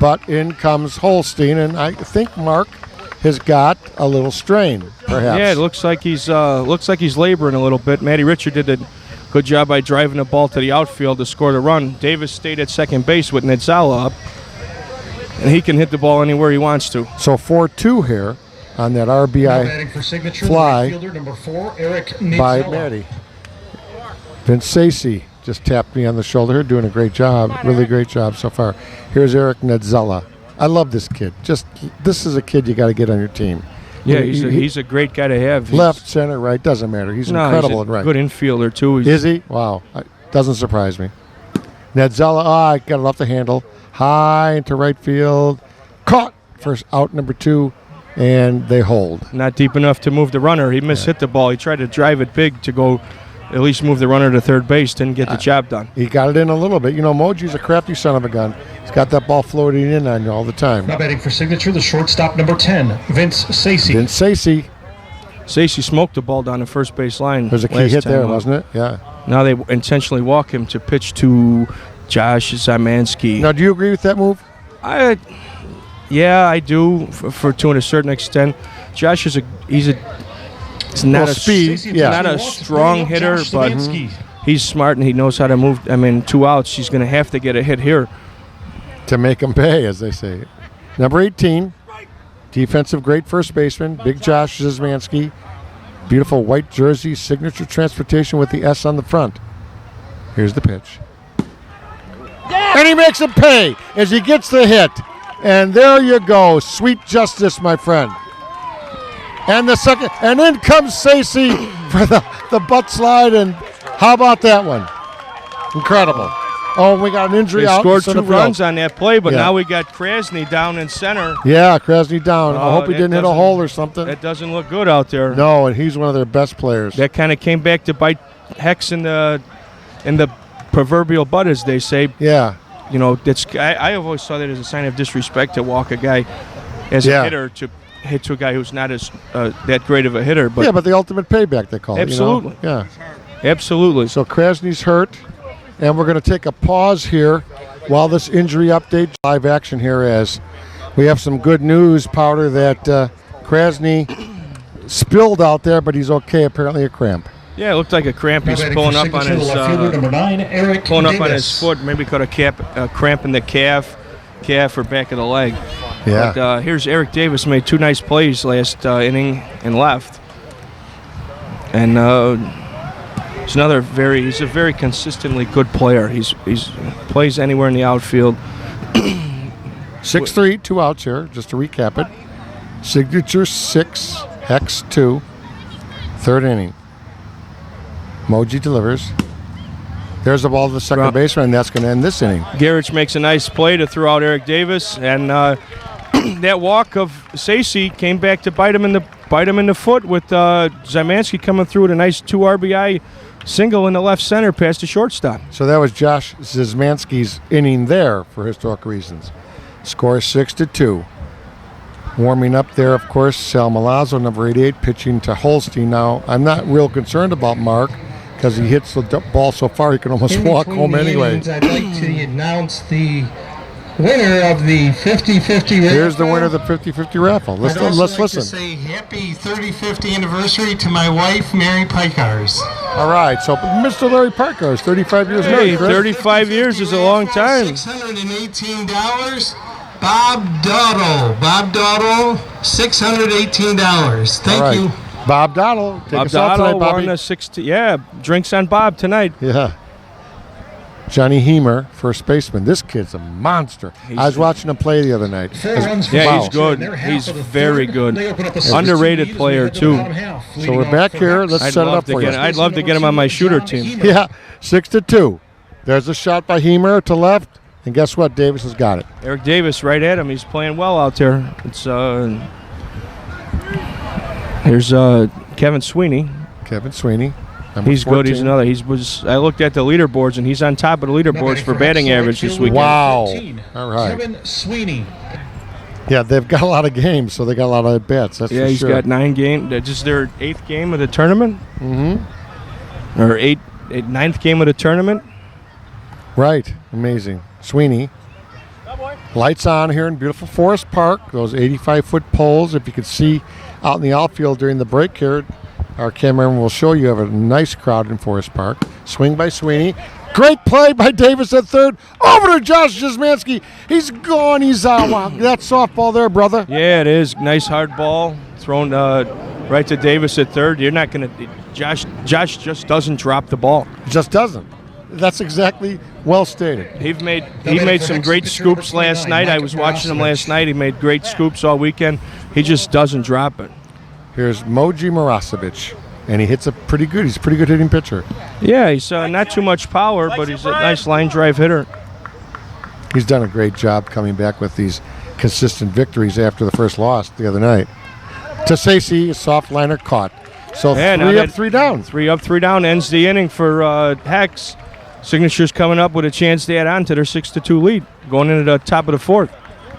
but in comes Holstein, and I think Mark has got a little strain, perhaps. Yeah, it looks like he's laboring a little bit. Matty Richard did a good job by driving the ball to the outfield to score the run. Davis stayed at second base with Nedzala up, and he can hit the ball anywhere he wants to. So 4-2 here on that RBI fly number 4, Eric by Matty. Vince Sacy just tapped me on the shoulder here, doing a great job, really great job so far. Here's Eric Nedzala. I love this kid. This is a kid you got to get on your team. Yeah, he's a great guy to have. Left, center, right, doesn't matter. He's incredible at right. Good infielder too. Is he? Wow, doesn't surprise me. Nedzala, I got it off the handle, high into right field, caught for out number 2. And they hold. Not deep enough to move the runner. He hit the ball. He tried to drive it big to go at least move the runner to third base, didn't get the job done. He got it in a little bit. Moji's a crafty son of a gun. He's got that ball floating in on you all the time. Now batting for signature, the shortstop number 10, Vince Sacy. Vince Sacy. Stacey smoked the ball down the first base line. There's a key last hit time there, out. wasn't it? Yeah. Now they intentionally walk him to pitch to Josh Zymanski. Now, do you agree with that move? Yeah, I do for to a certain extent. Josh is he's not a speed. Yeah. not a strong hitter, but he's smart and he knows how to move. I mean, 2 outs, he's going to have to get a hit here To make him pay, as they say. Number 18, defensive great first baseman, Big Josh Zymanski. Beautiful white jersey, signature transportation with the S on the front. Here's the pitch. And he makes him pay as he gets the hit. And there you go. Sweet justice, my friend. And the second, and in comes Stacey for the butt slide. And how about that one? Incredible. Oh, we got an injury They out. scored center 2 field. runs on that play, but Yeah. now we got Krasny down in center. Yeah, Krasny down. I hope he that didn't hit a doesn't- hole or something. That doesn't look good out there. No, and he's one of their best players. That kind of came back to bite Hex in the proverbial butt, as they say. Yeah. You know, I always saw that as a sign of disrespect to walk a guy as Yeah. a hitter to hit to a guy who's not as that great of a hitter. But yeah, but the ultimate payback, they call Absolutely. it. You know? Yeah. absolutely. So Krasny's hurt, and we're going to take a pause here while this injury update live action here as we have some good news, Powder, that Krasny spilled out there, but he's okay. Apparently a cramp. Yeah, it looked like a cramp. He's Batting pulling for up on signature, his left fielder, number 9, Eric pulling up on Davis. his foot. Maybe caught a cramp in the calf or back of the leg. Yeah. But here's Eric Davis, made 2 nice plays last inning and left. And he's a very consistently good player. He's plays anywhere in the outfield. 6-3, 2 outs here, just to recap it. Signature 6, Hex 2, 3rd inning. Moji delivers. There's the ball to the second baseman, and that's going to end this inning. Garrett makes a nice play to throw out Eric Davis, and that walk of Stacey came back to bite him in the foot with Zymanski coming through with a nice 2 RBI single in the left center past the shortstop. So that was Josh Zymanski's inning there for historical reasons. Score 6-2. Warming up there, of course, Sal Milazzo, number 88, pitching to Holstein. Now, I'm not real concerned about Mark because he hits the ball so far he can almost walk home anyway. I'd like to announce the winner of the 50-50 raffle. Here's the winner of the 50-50 raffle. Let's I'd also like listen. to say happy 35th anniversary to my wife, Mary Pikars. All right, so Mr. Larry Parker is 35 years Hey, married. Chris. 35 years is a long time. $618. Bob Dowdle, $618. Thank you. Bob Dowdle. Take Bob us out tonight, Dotto Bobby. won a 60. Yeah, drinks on Bob tonight. Yeah. Johnny Hemer, first baseman. This kid's a monster. I was watching him play the other night. Yeah, he's good. He's very good. Underrated player, too. So we're back here. Let's set it up for you. I'd love to get him on my shooter team. Yeah, 6-2. There's a shot by Hemer to left, and guess what? Davis has got it. Eric Davis right at him. He's playing well out there. It's here's Kevin Sweeney. Kevin Sweeney. Number He's 14. good. He's another. I looked at the leaderboards, and he's on top of the leaderboards for batting average this weekend. Wow. All right. Kevin Sweeney. Yeah, they've got a lot of games, so they got a lot of at-bats. That's Yeah, for he's sure. got 9 games. This is their 8th game of the tournament. Mm-hmm. Or 9th game of the tournament. Right. Amazing. Sweeney. Lights on here in beautiful Forest Park. Those 85-foot poles. If you could see out in the outfield during the break here, our cameraman will show you have a nice crowd in Forest Park. Swing by Sweeney. Great play by Davis at third. Over to Josh Zymanski. He's gone. He's out. Wow. That softball there, brother. Yeah, it is. Nice hard ball thrown right to Davis at third. You're not going to. Josh just doesn't drop the ball. Just doesn't. That's exactly well stated. He made some great scoops last night. I was watching him last night. He made great scoops all weekend. He just doesn't drop it. Here's Moji Marasovic, and he hits it pretty good. He's a pretty good hitting pitcher. Yeah, he's not too much power, but he's a nice line drive hitter. He's done a great job coming back with these consistent victories after the first loss the other night. To Stacey, a soft liner caught. So Yeah, 3 up, 3 down. 3 up, 3 down ends the inning for Hex. Signature's coming up with a chance to add on to their 6-2 lead, going into the top of the 4th.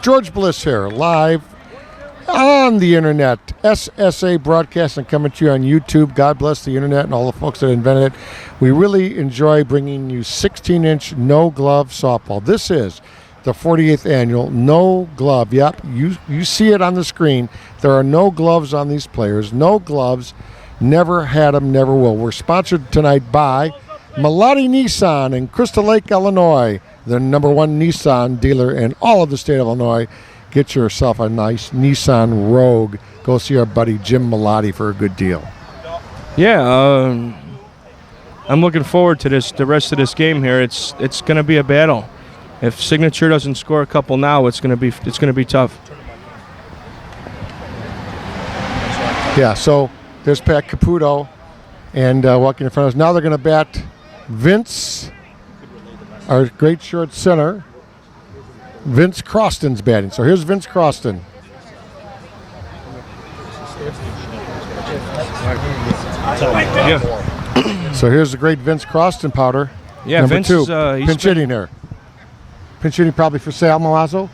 George Bliss here, live on the internet. SSA Broadcasting coming to you on YouTube. God bless the internet and all the folks that invented it. We really enjoy bringing you 16-inch no-glove softball. This is the 48th annual no glove. Yep, you see it on the screen. There are no gloves on these players. No gloves. Never had them, never will. We're sponsored tonight by Malati Nissan in Crystal Lake, Illinois, the #1 Nissan dealer in all of the state of Illinois. Get yourself a nice Nissan Rogue. Go see our buddy Jim Malati for a good deal. Yeah, I'm looking forward to the rest of this game here. It's going to be a battle. If Signature doesn't score a couple now, it's going to be tough. Yeah, so there's Pat Caputo and walking in front of us. Now they're going to bat Vince, our great short center. Vince Croston's batting. So here's Vince Croston. Yeah. So here's the great Vince Croston powder. Yeah, Number Vince 2, is pinch hitting here. Pinch hitting probably for Sal Milazzo?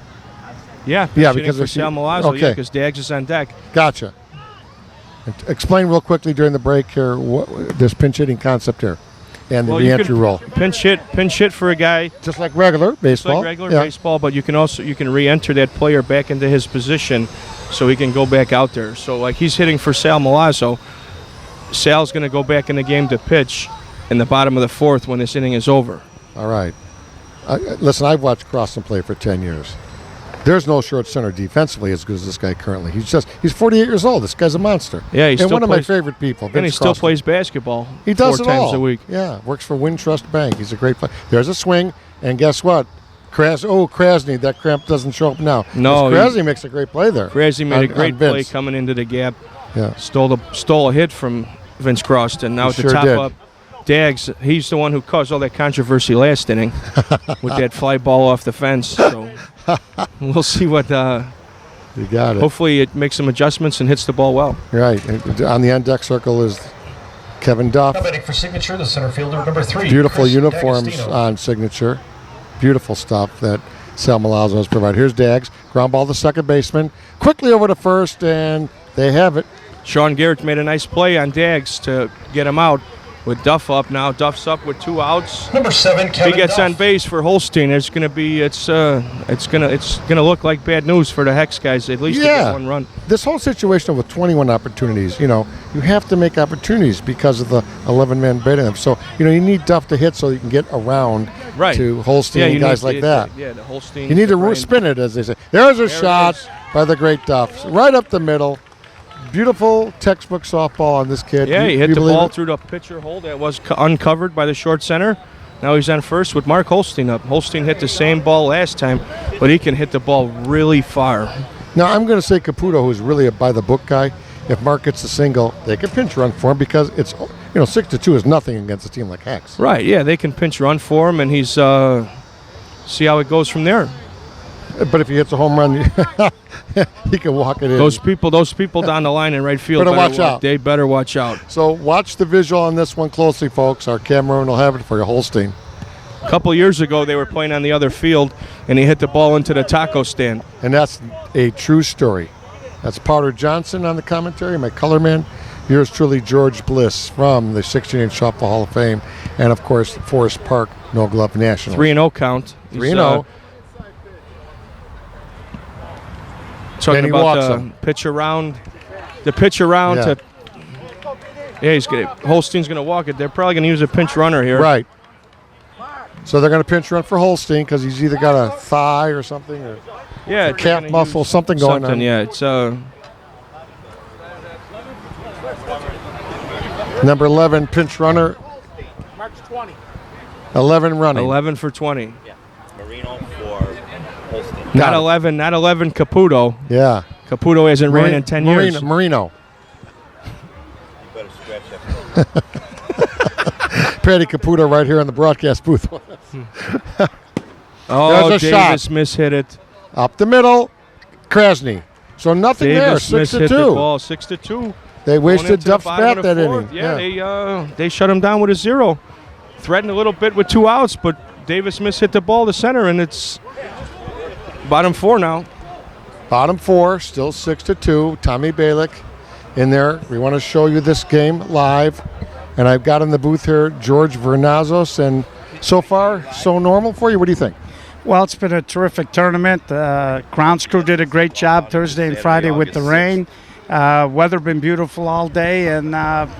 Yeah, because of Sal Milazzo. Okay. Yeah, because Dags is on deck. Gotcha. And explain real quickly during the break here this pinch hitting concept here and the re-entry roll. Pinch hit for a guy just like regular baseball. Just like regular baseball, but you can re-enter that player back into his position so he can go back out there. So like he's hitting for Sal Milazzo. Sal's going to go back in the game to pitch in the bottom of the 4th when this inning is over. All right. Listen, I've watched Croston play for 10 years. There's no short center defensively as good as this guy currently. He's 48 years old. This guy's a monster. Yeah, he's one of my favorite people. And he still plays basketball. He does 4 it times all. a week. Yeah, works for Wintrust Bank. He's a great player. There's a swing, and guess what? Krasny, that cramp doesn't show up now. No, Krasny makes a great play there. Krasny made a great play coming into the gap. Yeah, stole a hit from Vince Croston. Now at the top up. Dags, he's the one who caused all that controversy last inning with that fly ball off the fence. So we'll see what. You got it. Hopefully, it makes some adjustments and hits the ball well. Right. And on the on-deck circle is Kevin Duff. Batting for Signature, the center fielder, number 3. Beautiful Chris uniforms D'Agostino. on Signature. Beautiful stuff that Sal Milazzo has provided. Here's Dags. Ground ball to second baseman. Quickly over to first, and they have it. Sean Garrett made a nice play on Dags to get him out. With Duff up now, Duff's up with 2 outs. Number 7, Kevin If he gets Duff. on base for Holstein, it's gonna look like bad news for the Hex guys. At least to get 1 run. This whole situation with 21 opportunities, you have to make opportunities because of the 11-man batting. So, you need Duff to hit so you can get around to Holstein and guys like that. Yeah, the Holstein. You need to spin it, as they say. There's a shot by the great Duff, right up the middle. Beautiful textbook softball on this kid. Yeah, he hit the ball through the pitcher hole that was uncovered by the short center. Now he's on first with Mark Holstein up. Holstein hit the same ball last time, but he can hit the ball really far. Now, I'm going to say Caputo, who's really a by-the-book guy. If Mark gets a single, they can pinch run for him because it's 6-2 is nothing against a team like Hex. Right, yeah, they can pinch run for him, and he's see how it goes from there. But if he hits a home run, he can walk it in. Those people down the line in right field better watch out. They better watch out. So watch the visual on this one closely, folks. Our cameraman will have it for you, Holstein. A couple years ago, they were playing on the other field, and he hit the ball into the taco stand. And that's a true story. That's Powder Johnson on the commentary, my color man. Yours truly, George Bliss from the 16-inch Softball Hall of Fame. And, of course, Forest Park No Glove Nationals. 3-0 count. 3-0. Talking about the pitch around. The pitch around to. Yeah, Holstein's going to walk it. They're probably going to use a pinch runner here. Right. So they're going to pinch run for Holstein because he's either got a thigh or something, or calf muscle, something going on. Yeah, it's number 11 pinch runner. March 20. 11 running. 11 for 20. Yeah. Marino for Holstein. Not 11 Caputo. Yeah. Caputo hasn't ran in 10 years. Marino. You better scratch that. Patty Caputo right here in the broadcast booth. Oh, There's a Davis shot. mishit it. Up the middle, Krasny. So nothing Davis there, 6-2. mishit the ball, 6-2. They wasted Duff's Duff's bat that inning. Yeah, they shut him down with a 0. Threatened a little bit with 2 outs, but Davis mishit the ball to center, and it's bottom 4 now. Bottom 4, still 6-2. Tommy Balick in there. We want to show you this game live. And I've got in the booth here George Vernazos. And so far, so normal for you? What do you think? Well, it's been a terrific tournament. Grounds crew did a great job Thursday and Friday with the rain. Weather been beautiful all day, and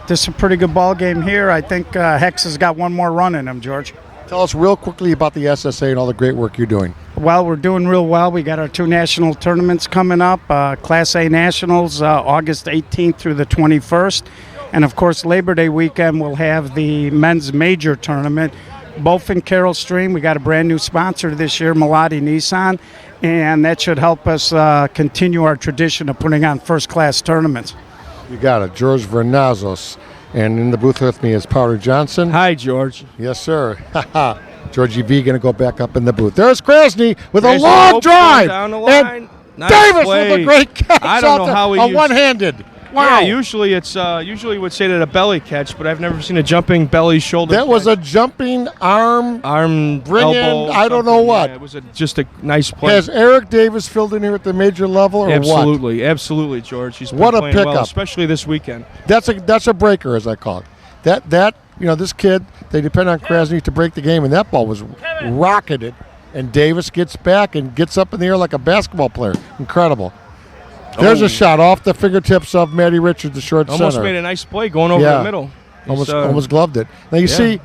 this is a pretty good ball game here. I think Hex has got one more run in him, George. Tell us real quickly about the SSA and all the great work you're doing. Well, we're doing real well. We got our 2 national tournaments coming up. Class A Nationals, August 18th through the 21st. And, of course, Labor Day weekend we'll have the men's major tournament, both in Carroll Stream. We got a brand new sponsor this year, Malati Nissan, and that should help us continue our tradition of putting on first-class tournaments. You got it. George Vernazos. And in the booth with me is Powder Johnson. Hi, George. Yes, sir. Georgie V going to go back up in the booth. There's Krasny with a long drive. Down the line. And Nice Davis play. with a great catch. I don't know how he used one-handed. Wow. Yeah, usually it's usually would say that a belly catch, but I've never seen a jumping belly shoulder. That was a jumping arm bring elbow. in, I don't know what. Yeah, it was just a nice play. Has Eric Davis filled in here at the major level or Absolutely, absolutely, George. He's been what a playing pickup, well, especially this weekend. That's a breaker, as I call it. That this kid, they depend on Krasny to break the game, and that ball was rocketed, and Davis gets back and gets up in the air like a basketball player. Incredible. There's a shot off the fingertips of Matty Richards, the short Almost center. made a nice play going over the middle. Almost gloved it. Now you see,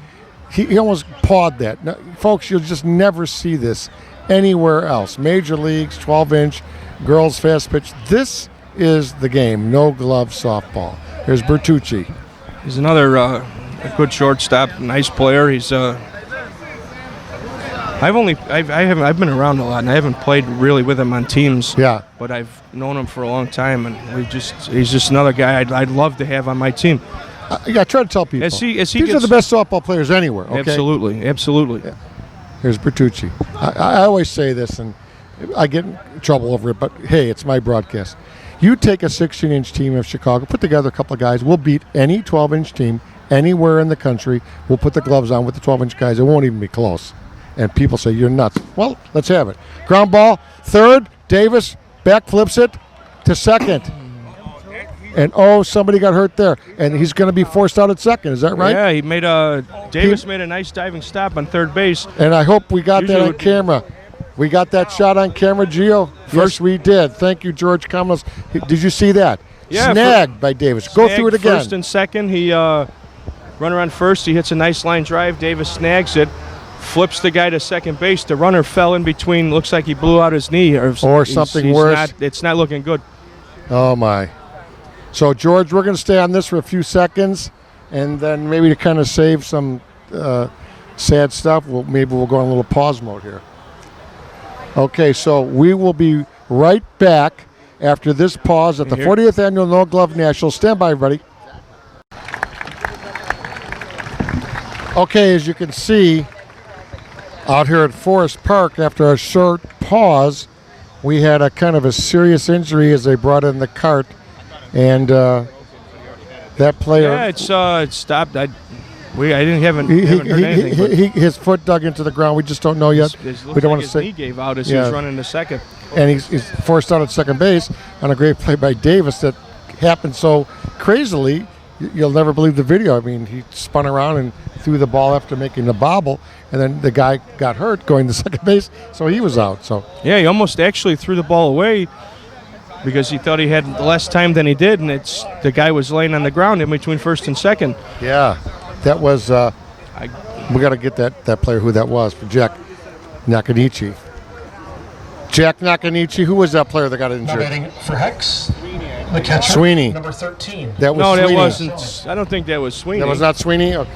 he almost pawed that. Now, folks, you'll just never see this anywhere else. Major leagues, 12-inch, girls fast pitch. This is the game. No glove softball. Here's Bertucci. He's another a good shortstop, nice player. He's I've been around a lot, and I haven't played really with him on teams. Yeah. But I've known him for a long time, and he's just another guy I'd love to have on my team. I try to tell people. These are the best softball players anywhere. Okay? Absolutely. Yeah. Here's Bertucci. I always say this, and I get in trouble over it, but hey, it's my broadcast. You take a 16-inch team of Chicago, put together a couple of guys. We'll beat any 12-inch team anywhere in the country. We'll put the gloves on with the 12-inch guys. It won't even be close. And people say, you're nuts. Well, let's have it. Ground ball, third. Davis back flips it to second. And, somebody got hurt there. And he's going to be forced out at second. Is that right? Yeah, Davis made a nice diving stop on third base. And I hope we got that on camera. We got that shot on camera, Gio? Yes, we did. Thank you, George Kamos. Did you see that? Yeah. Snagged by Davis. Go through it again. First and second. He runner on first. He hits a nice line drive. Davis snags it. Flips the guy to second base. The runner fell in between. Looks like he blew out his knee. Or something worse. It's not looking good. Oh, my. So, George, we're going to stay on this for a few seconds, and then maybe to kind of save some sad stuff, maybe we'll go on a little pause mode here. Okay, so we will be right back after this pause at the 40th Annual No Glove National. Stand by, everybody. Okay, as you can see, out here at Forest Park, after a short pause, we had a kind of a serious injury as they brought in the cart, and that player. Yeah, it stopped. I haven't heard anything. His foot dug into the ground. We just don't know yet. We don't want to say. His knee gave out as he was running to second. And he's forced out at second base on a great play by Davis that happened so crazily. You'll never believe the video. I mean, he spun around and threw the ball after making the bobble, and then the guy got hurt going to second base, so he was out. So yeah, he almost actually threw the ball away because he thought he had less time than he did, and the guy was laying on the ground in between first and second. Yeah, that was. We got to get that player who that was for Jack Nakanichi. Jack Nakanichi. Who was that player that got injured? Now batting for Hex, the catcher, Sweeney. number 13. That was no, Sweeney. That wasn't. I don't think that was Sweeney. That was not Sweeney. Okay.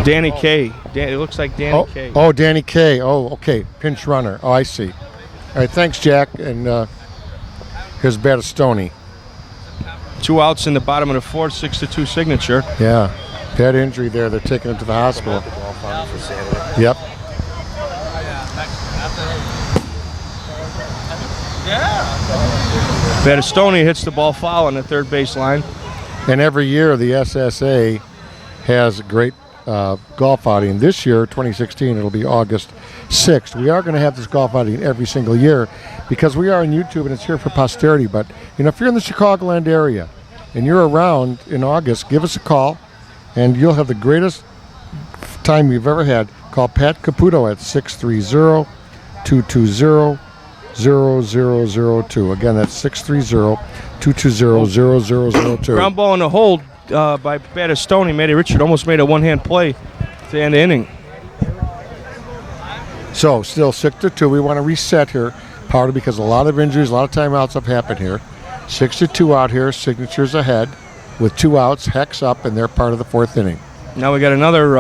Danny Kaye. It looks like Danny Kaye. Oh, Danny Kaye. Oh, okay. Pinch runner. Oh, I see. All right, thanks, Jack. And here's Battistoni. 2 outs in the bottom of the fourth, 6-2 signature. Yeah, bad injury there. They're taking him to the hospital. Yep. Battistoni hits the ball foul on the third base line. And every year the SSA has great golf outing. This year, 2016, it'll be August 6th. We are going to have this golf outing every single year because we are on YouTube and it's here for posterity. But, if you're in the Chicagoland area and you're around in August, give us a call and you'll have the greatest time you've ever had. Call Pat Caputo at 630-220-0002. Again, that's 630-220-0002. Ground ball in the hold by Battistoni. Matty Richard almost made a one-hand play to end the inning. So, still 6-2. We want to reset here, partly because a lot of injuries, a lot of timeouts have happened here. 6-2 out here, Signatures ahead with 2 outs, Hex up, and they're part of the 4th inning. Now we got another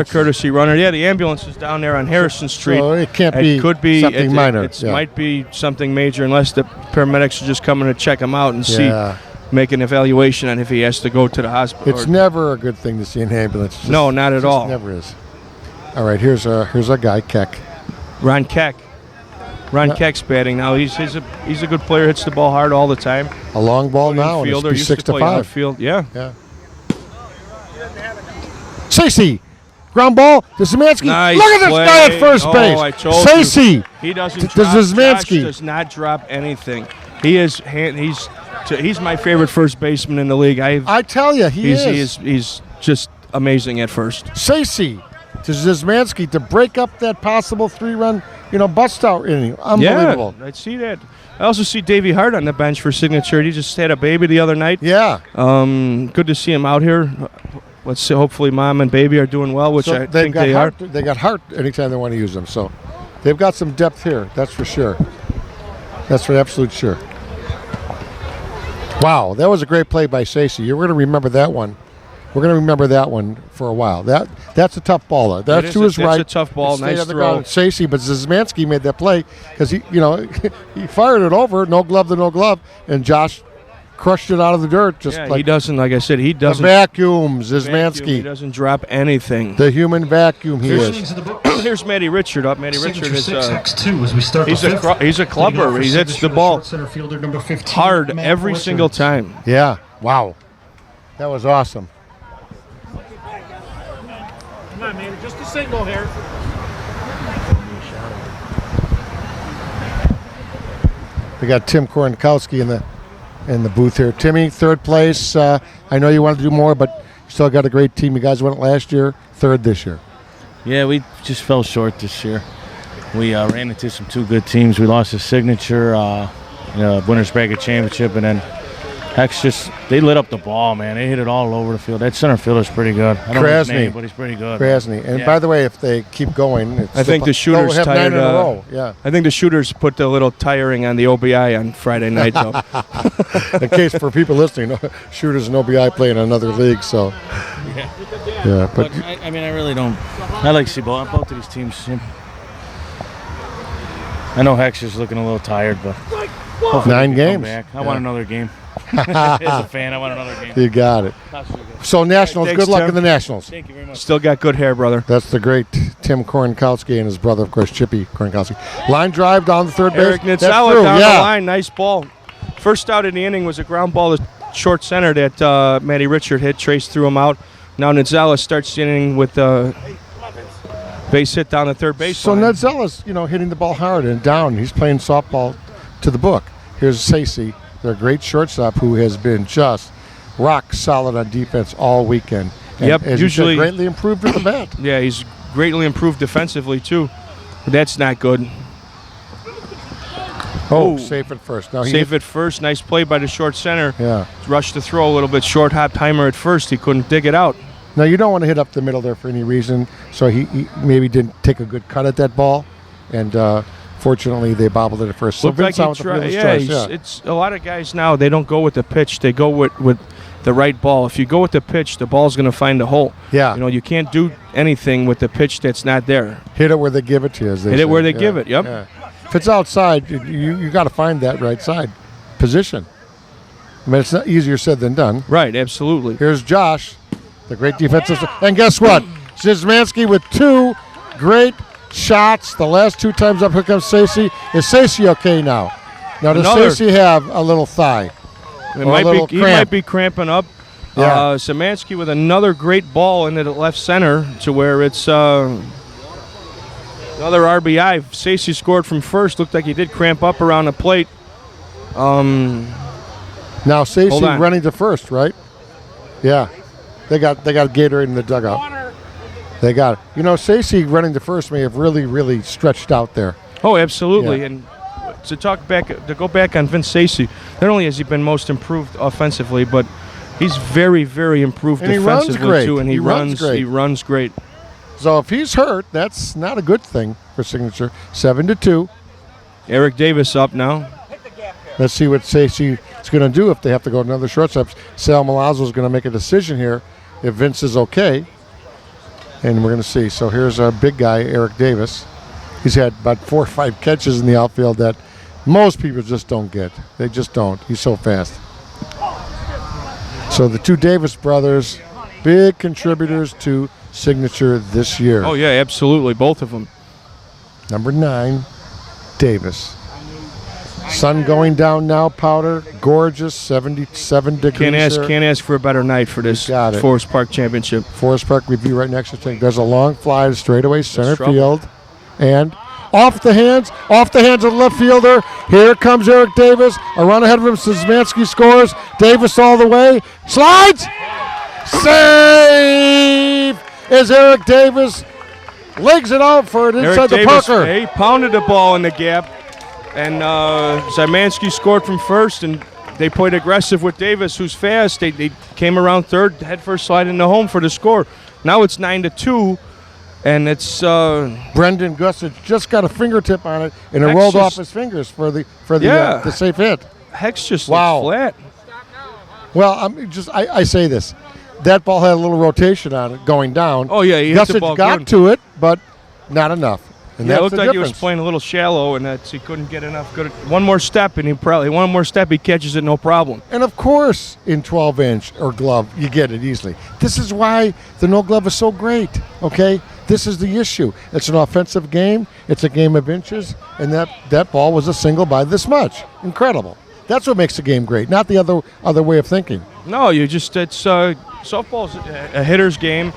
courtesy runner. Yeah, the ambulance is down there on Harrison Street. So it can't be something minor. It might be something major unless the paramedics are just coming to check him out and see, make an evaluation on if he has to go to the hospital. It's never a good thing to see an ambulance. No, not at all. It never is. All right, here's our guy, Keck. Ron Keck. Ron Keck's batting now. He's a good player. Hits the ball hard all the time. A long ball now. Fielder It's used to play 6-5. outfield. Yeah. Stacey, ground ball to Szymanski. Nice Look at this play. guy at first base. I told Stacey. you. He doesn't drop. Szymanski Josh does not drop anything. He's my favorite first baseman in the league. I tell you, He's just amazing at first. Stacey to Szymanski to break up that possible 3-run, bust out inning. Unbelievable. Yeah, I see that. I also see Davey Hart on the bench for Signature. He just had a baby the other night. Yeah. Good to see him out here. Let's see. Hopefully, mom and baby are doing well, which I think they are. They got Hart anytime they want to use them. So they've got some depth here. That's for sure. That's for absolute sure. Wow, that was a great play by Stacey. You're going to remember that one. We're going to remember that one for a while. That's a tough ball. That's to his right. That's a tough ball. Nice throw. Stacey, but Szymanski made that play because he fired it over, no glove to no glove, and Josh crushed it out of the dirt. He doesn't. Like I said, he doesn't. The vacuum, Szymanski. He doesn't drop anything. The human vacuum he is. Here's Matty Richard up. Matty Richard is X2 as we start he's a clubber. He hits the ball hard every single time. Yeah. Wow. That was awesome. Come on, man. Just a single here. We got Tim Korenkowski in the booth here. Timmy, 3rd place. I know you wanted to do more, but you still got a great team. You guys won it last year, 3rd this year. Yeah, we just fell short this year. We ran into some 2 good teams. We lost to Signature, Winners Bracket Championship, and then Hex they lit up the ball, man. They hit it all over the field. That center fielder's pretty good. I don't know his name, but he's pretty good. Krasny. And by the way, if they keep going, I think the shooters have tired. 9 in a row. Yeah. I think the shooters put a little tiring on the OBI on Friday night, though. In case for people listening, shooters and OBI play in another league, so. Yeah, but I really don't. I like to see both of these teams. I know Hex is looking a little tired, but 9 games. I want another game. As a fan, I want another game. You got it. So Nationals, Thanks, good luck Tim. in the Nationals. Thank you very much. Still got good hair, brother. That's the great Tim Korenkowski and his brother, of course, Chippy Korenkowski. Line drive down the 3rd Eric base. Nitzala down the line. Nice ball. First out in the inning was a ground ball to short center that Matty Richard hit. Trace threw him out. Now Nitzala starts the inning with base hit down the 3rd base. So Nitzala's, hitting the ball hard and down. He's playing softball to the book. Here's Stacey, their great shortstop, who has been just rock solid on defense all weekend. And as usually greatly improved with the bat. Yeah, he's greatly improved defensively too. But that's not good. Safe at first. Now safe at first. Nice play by the short center. Yeah. Rushed the throw a little bit short, hot timer at first. He couldn't dig it out. Now you don't want to hit up the middle there for any reason. So he maybe didn't take a good cut at that ball, and fortunately they bobbled it at first. So Vince out with the fielder's choice. It's a lot of guys now. They don't go with the pitch. They go with the right ball. If you go with the pitch, the ball's going to find a hole. Yeah. You can't do anything with the pitch that's not there. Hit it where they give it to you. As they hit say. It where they give it. Yep. Yeah. If it's outside, you got to find that right side position. I mean, it's not easier said than done. Right. Absolutely. Here's Josh. The great defensive. And guess what? Szymanski with 2 great shots. The last 2 times up, here comes Stacey. Is Stacey okay now? Now, does Stacey have a little thigh? He might be cramping up. Yeah. Szymanski with another great ball into the left center to where it's another RBI. Stacey scored from first. Looked like he did cramp up around the plate. Now Stacey Hold on. running to first, right? Yeah. They got Gatorade in the dugout. They got it. You know, Stacey running to first may have really stretched out there. Oh, absolutely. Yeah. And to go back on Vince Stacey, not only has he been most improved offensively, but he's very improved And he runs defensively great. too. And He runs great. He runs great. So if he's hurt, that's not a good thing for Signature. 7-2. Eric Davis up now. Let's see what Stacey is going to do if they have to go to another shortstop. Sal Milazzo is going to make a decision here if Vince is okay. And we're going to see. So here's our big guy, Eric Davis. He's had about 4 or 5 catches in the outfield that most people just don't get. They just don't. He's so fast. So the two Davis brothers, big contributors to Signature this year. Oh, yeah, absolutely. Both of them. Number 9, Davis. Sun going down now, Powder. Gorgeous, 77 degrees. Can't ask for a better night for this Got it. Forest Park Championship. Forest Park review right next to the thing. There's a long fly to straightaway center trouble. field. And off the hands of the left fielder. Here comes Eric Davis. A run ahead of him. Szymanski scores. Davis all the way. Slides. Save is Eric Davis. Legs it out for it inside Eric the Davis, Parker. He pounded the ball in the gap. And Szymanski scored from first, and they played aggressive with Davis, who's fast. They came around third, head first slide into home for the score. Now it's 9-2, and it's Brendan Gussich just got a fingertip on it, and it Hex rolled just- off his fingers for the safe hit. Hex just Wow. looks flat. Well, I say this. That ball had a little rotation on it going down. Oh, yeah, he hit the Gussich ball got good. to it, but not enough. And Yeah, it that's looked the like he was difference. playing a little shallow, and he couldn't get enough good. One more step, and he catches it no problem. And of course, in 12-inch or glove, you get it easily. This is why the no glove is so great, okay? This is the issue. It's an offensive game. It's a game of inches, and that ball was a single by this much. Incredible. That's what makes the game great, not the other way of thinking. No, softball's a hitter's game,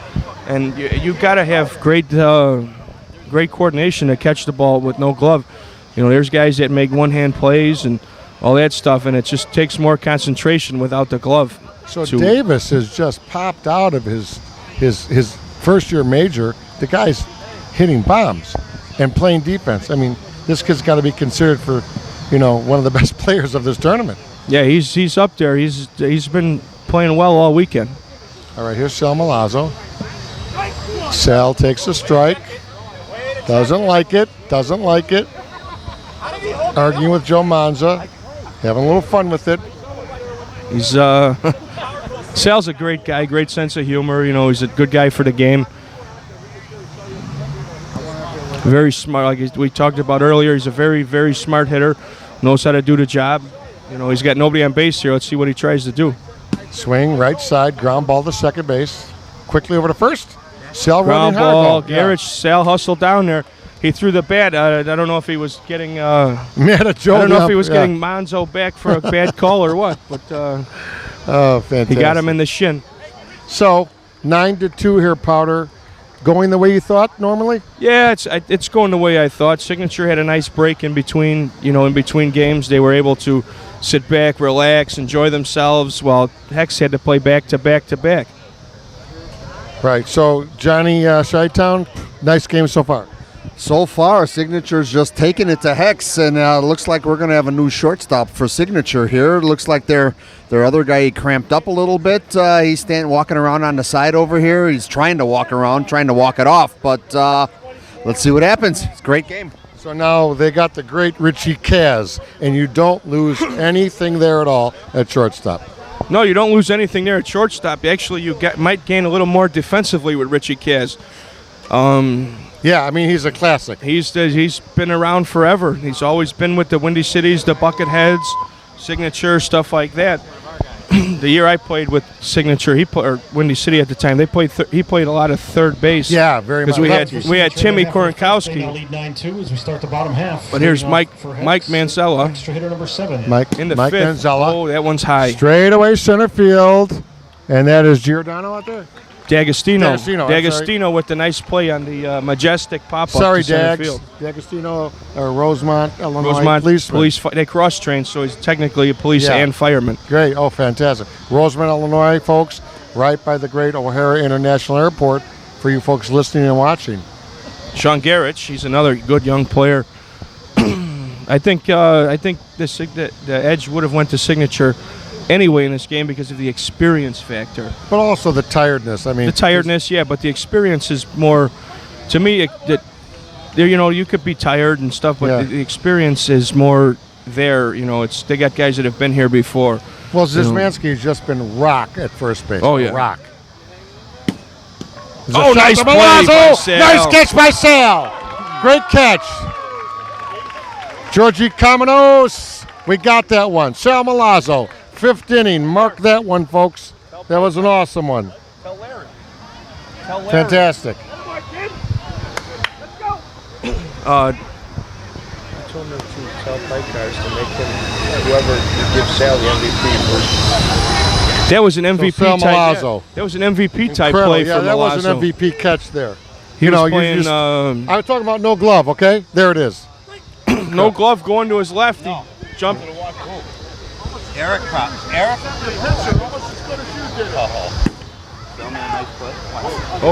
and you got to have great coordination to catch the ball with no glove. You know, there's guys that make one-hand plays and all that stuff, and it just takes more concentration without the glove. So Davis has just popped out of his first-year major. The guy's hitting bombs and playing defense. I mean, this kid's got to be considered for, one of the best players of this tournament. Yeah, he's up there. He's been playing well all weekend. All right, here's Sal Milazzo. Sal takes a strike. Doesn't like it. Arguing with Joe Manza. Having a little fun with it. He's Sal's a great guy, great sense of humor. He's a good guy for the game. Very smart, like we talked about earlier. He's a very smart hitter. Knows how to do the job. He's got nobody on base here. Let's see what he tries to do. Swing, right side, ground ball to second base. Quickly over to first. Sal Ground running hard. ball. Garrett, Sal hustled down there. He threw the bat. I don't know if he was getting. Mad at Joe. I don't know if he was getting Monzo back for a bad call or what, but oh, fantastic. he got him in the shin. So 9-2 here, Powder. Going the way you thought normally? Yeah, it's going the way I thought. Signature had a nice break in between. In between games, they were able to sit back, relax, enjoy themselves, while Hex had to play back to back to back. Right. So Johnny Chi-Town, nice game so far. So far, Signature's just taking it to Hex, and looks like we're going to have a new shortstop for Signature here. Looks like their other guy, he cramped up a little bit. He's walking around on the side over here. He's trying to walk around, trying to walk it off, but let's see what happens. It's a great game. So now they got the great Richie Kaz, and you don't lose anything there at all at shortstop. No, you don't lose anything there at shortstop. Actually, you might gain a little more defensively with Richie Kaz. Yeah, I mean, he's a classic. He's been around forever. He's always been with the Windy Cities, the Bucketheads, Signature, stuff like that. The year I played with Signature, or Windy City at the time, he played a lot of third base. Yeah, very much. Because we had Timmy Korenkowski. Lead 9-2 as we start the bottom half. But here's Mike Mansella. Extra hitter number 7. In the Mike fifth. Manzella. Oh, that one's high. Straight away center field. And that is Giordano out there? D'Agostino with the nice play on the majestic pop-up Sorry, to center Dags. field. D'Agostino or Rosemont, Illinois. Rosemont policeman. they cross-trained, so he's technically a police and fireman. Great. Oh, fantastic. Rosemont, Illinois, folks, right by the great O'Hare International Airport for you folks listening and watching. Sean Garrett, he's another good young player. I think the Edge would have went to Signature anyway in this game because of the experience factor. But also the tiredness. I mean, the tiredness, yeah, but the experience is more. To me, you could be tired and stuff, but the experience is more there. They got guys that have been here before. Well, Zizmansky has just been rock at first base. Oh, yeah. Rock. Nice play by Sale. Nice catch by Sale. Great catch. Georgie Kamenos. We got that one. Sal Milazzo. 5th inning. Mark that one, folks. That was an awesome one. Tell Larry. Fantastic. I told him to tell Pike Cars to make him whoever gives Sal the MVP first. That was an MVP Sal type. Milazzo. That was an MVP type Incredible. play for Milazzo. That was an MVP catch there. He was playing. I was talking about no glove. Okay, there it is. No glove going to his left. He jumped. Eric.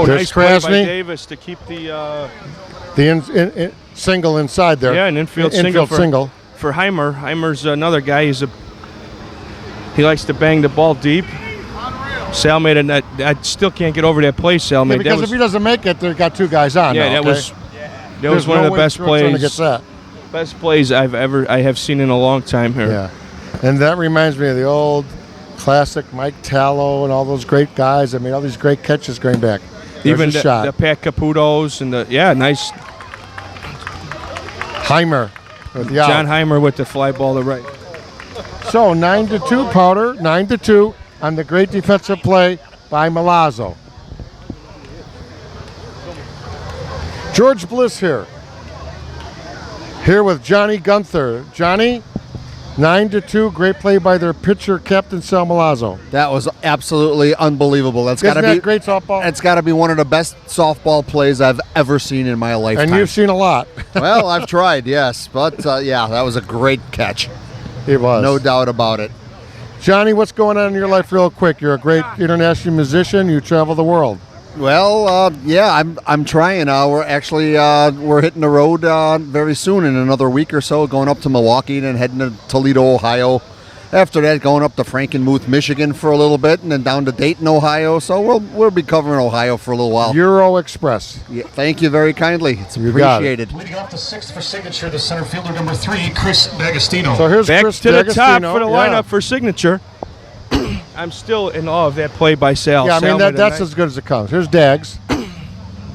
Nice play by Krasny. Davis to keep the single inside there. Yeah, an infield single for Heimer. Heimer's another guy. He likes to bang the ball deep. Sal made I still can't get over that play Sal made. Because if he doesn't make it, they've got two guys on. Yeah, now, that was one of the best plays. Against that. Best plays I have seen in a long time here. Yeah, and that reminds me of the old classic Mike Tallow and all those great guys that made all these great catches going back. Even the Pat Caputos and nice Heimer with the out. John Heimer with the fly ball to right. So 9-2 Powder, 9-2 on the great defensive play by Milazzo. George Bliss here with Johnny Gunther. Johnny, 9-2, great play by their pitcher, Captain Sal Milazzo. That was absolutely unbelievable. That's got to be great softball. That's got to be one of the best softball plays I've ever seen in my lifetime. And you've seen a lot. Well, I've tried, yes, but that was a great catch. It was, no doubt about it. Johnny, what's going on in your life, real quick? You're a great international musician. You travel the world. Well, I'm trying. We're hitting the road very soon in another week or so, going up to Milwaukee and heading to Toledo, Ohio. After that, going up to Frankenmuth, Michigan for a little bit, and then down to Dayton, Ohio. So we'll be covering Ohio for a little while. Euro Express. Yeah, thank you very kindly. It's appreciated. Leading off the 6th for Signature, the center fielder number 3, Chris D'Agostino. So here's back Chris to the top D'Agostino. for the lineup for Signature. I'm still in awe of that play by Sal. Yeah, I mean, that's as good as it comes. Here's Dags.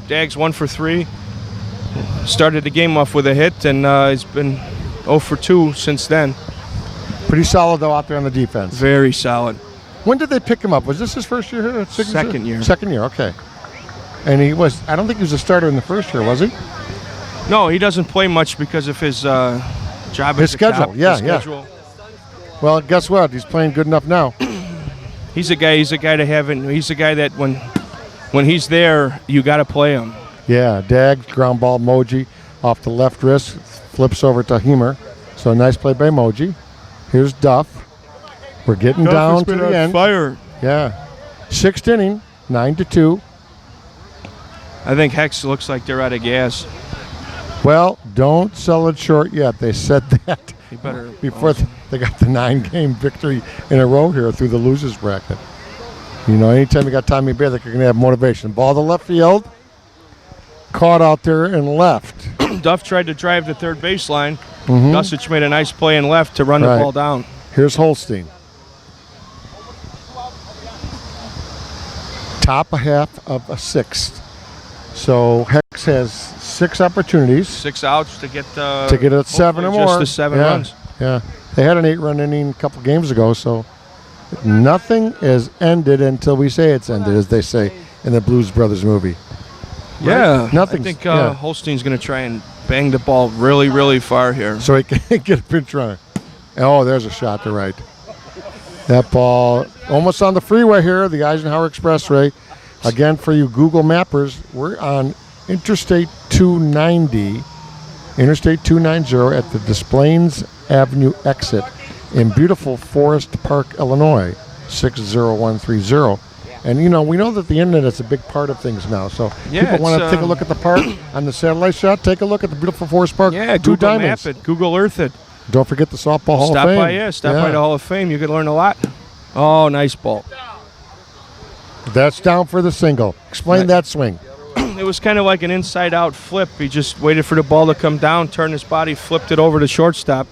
Dags 1 for 3. Started the game off with a hit, and he's been 0 for 2 since then. Pretty solid, though, out there on the defense. Very solid. When did they pick him up? Was this his first year here at Signature? Second year. Second year, okay. And I don't think he was a starter in the first year, was he? No, he doesn't play much because of his job at his the schedule. top. Yeah, his schedule. Well, guess what? He's playing good enough now. He's a guy to have. He's a guy that when he's there, you got to play him. Yeah, Dags, ground ball, Moji off the left wrist, flips over to Heimer. So a nice play by Moji. Here's Duff. We're getting down to the end. Fire. Yeah. 6th inning, 9-2. I think Hex looks like they're out of gas. Well, don't sell it short yet. They said that before they got the 9-game victory in a row here through the losers bracket. You know, anytime you got Tommy Bailey, you're going to have motivation. Ball to left field. Caught out there and left. Duff tried to drive the third baseline. Mm-hmm. Gossage made a nice play in left to run the ball down. Here's Holstein. Top a half of a 6th. So Hex has 6 opportunities. 6 outs to get it 7 or more. Just the 7 runs. Yeah. They had an 8-run inning a couple games ago, so nothing is ended until we say it's ended, as they say in the Blues Brothers movie. Yeah, right? Nothing. I think Holstein's going to try and bang the ball really, really far here. So he can get a pinch runner. Oh, there's a shot to right. That ball almost on the freeway here, the Eisenhower Expressway. Again, for you Google mappers, we're on Interstate 290 at the Des Plaines Avenue exit in beautiful Forest Park, Illinois, 60130. And, we know that the internet is a big part of things now. So people want to take a look at the park on the satellite shot. Take a look at the beautiful Forest Park. Yeah, Two Google diamonds. Map it, Google Earth it. Don't forget the Softball Hall of Fame. Stop by the Hall of Fame. You could learn a lot. Oh, nice ball. That's down for the single. Explain that swing. It was kind of like an inside-out flip. He just waited for the ball to come down, turned his body, flipped it over to shortstop.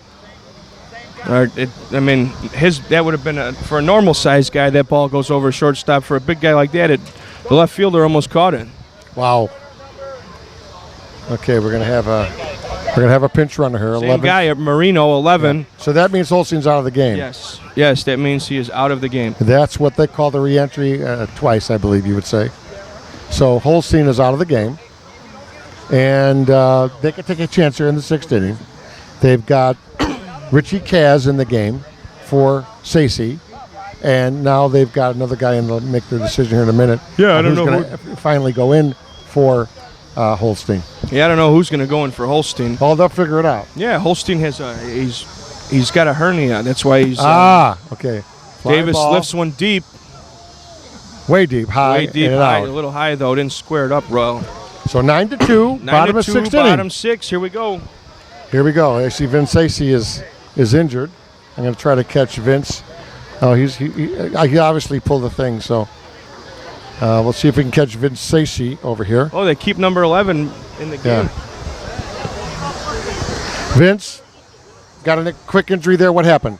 That would have been for a normal-sized guy. That ball goes over shortstop. For a big guy like that, the left fielder almost caught it. Wow. Okay, we're gonna have a pinch runner here. Same 11. guy, Marino, 11. Yeah. So that means Holstein's out of the game. Yes, that means he is out of the game. That's what they call the re-entry twice, I believe you would say. So Holstein is out of the game, and they can take a chance here in the 6th inning. They've got Richie Kaz in the game for Sacy, and now they've got another guy in to make their decision here in a minute. Yeah, I don't know who's going to finally go in for Holstein. Yeah, I don't know who's going to go in for Holstein. Oh, they'll figure it out. Yeah, Holstein has he's got a hernia. That's why he's okay. Fly Davis ball. lifts one deep. Way deep, high, Way deep, in and high, out. a little high though. Didn't square it up well. So 9-2, bottom of 6th inning. Bottom 6. Here we go. Here we go. Actually, Vince Sacy is injured. I'm going to try to catch Vince. Oh, he obviously pulled the thing. So we'll see if we can catch Vince Sacy over here. Oh, they keep number 11 in the game. Yeah. Vince got a quick injury there. What happened?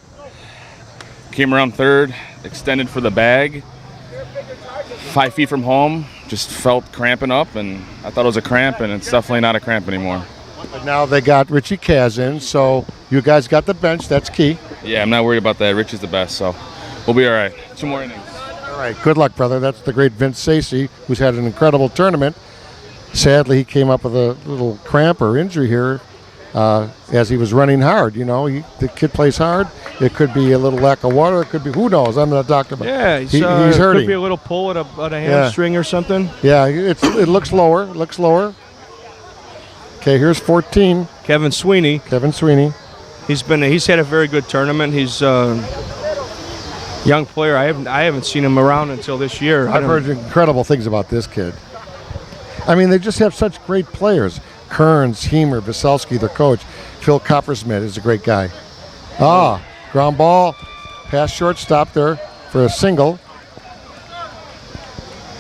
Came around third, extended for the bag. 5 feet from home, just felt cramping up, and I thought it was a cramp, and it's definitely not a cramp anymore. But now they got Richie Kaz in, so you guys got the bench. That's key. Yeah, I'm not worried about that. Rich is the best, so we'll be all right. 2 more innings. All right, good luck, brother. That's the great Vince Sacy, who's had an incredible tournament. Sadly, he came up with a little cramp or injury here as he was running hard. The kid plays hard. It could be a little lack of water. It could be, who knows? I'm not a doctor, but yeah, he's Could hurting. be a little pull at a hamstring or something. Yeah, it looks lower. Okay, here's 14. Kevin Sweeney. He's had a very good tournament. He's a young player. I haven't seen him around until this year. I've heard incredible things about this kid. I mean, they just have such great players. Kearns, Hemer, Veselski, their coach. Phil Coppersmith is a great guy. Ground ball, past shortstop there for a single.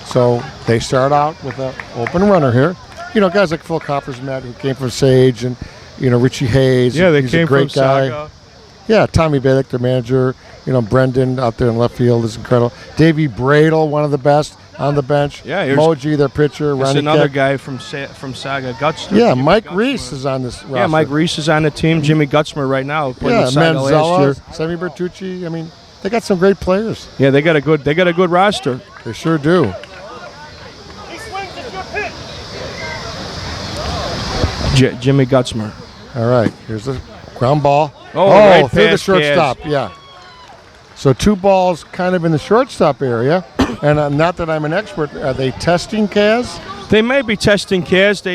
So they start out with an open runner here. Guys like Phil Coppersmith, who came from Sage, and Richie Hayes. Yeah, they he's came a great from guy. Saga. Yeah, Tommy Balick, their manager. Brendan out there in left field is incredible. Davey Bradle, one of the best on the bench. Yeah, Moji, their pitcher. There's Ronnie another Keck. guy from Saga, Gutzmer. Yeah, Mike Reese is on this roster. Yeah, Mike Reese is on the team. Jimmy Gutzmer right now playing with Saga last Manzella, year. Sammy Bertucci. I mean, they got some great players. Yeah, they got a good roster. They sure do. Jimmy Gutzmer. All right, here's the ground ball. Right through the past shortstop. Kaz. Yeah. So 2 balls kind of in the shortstop area. And not that I'm an expert, are they testing Kaz? They may be testing Kaz.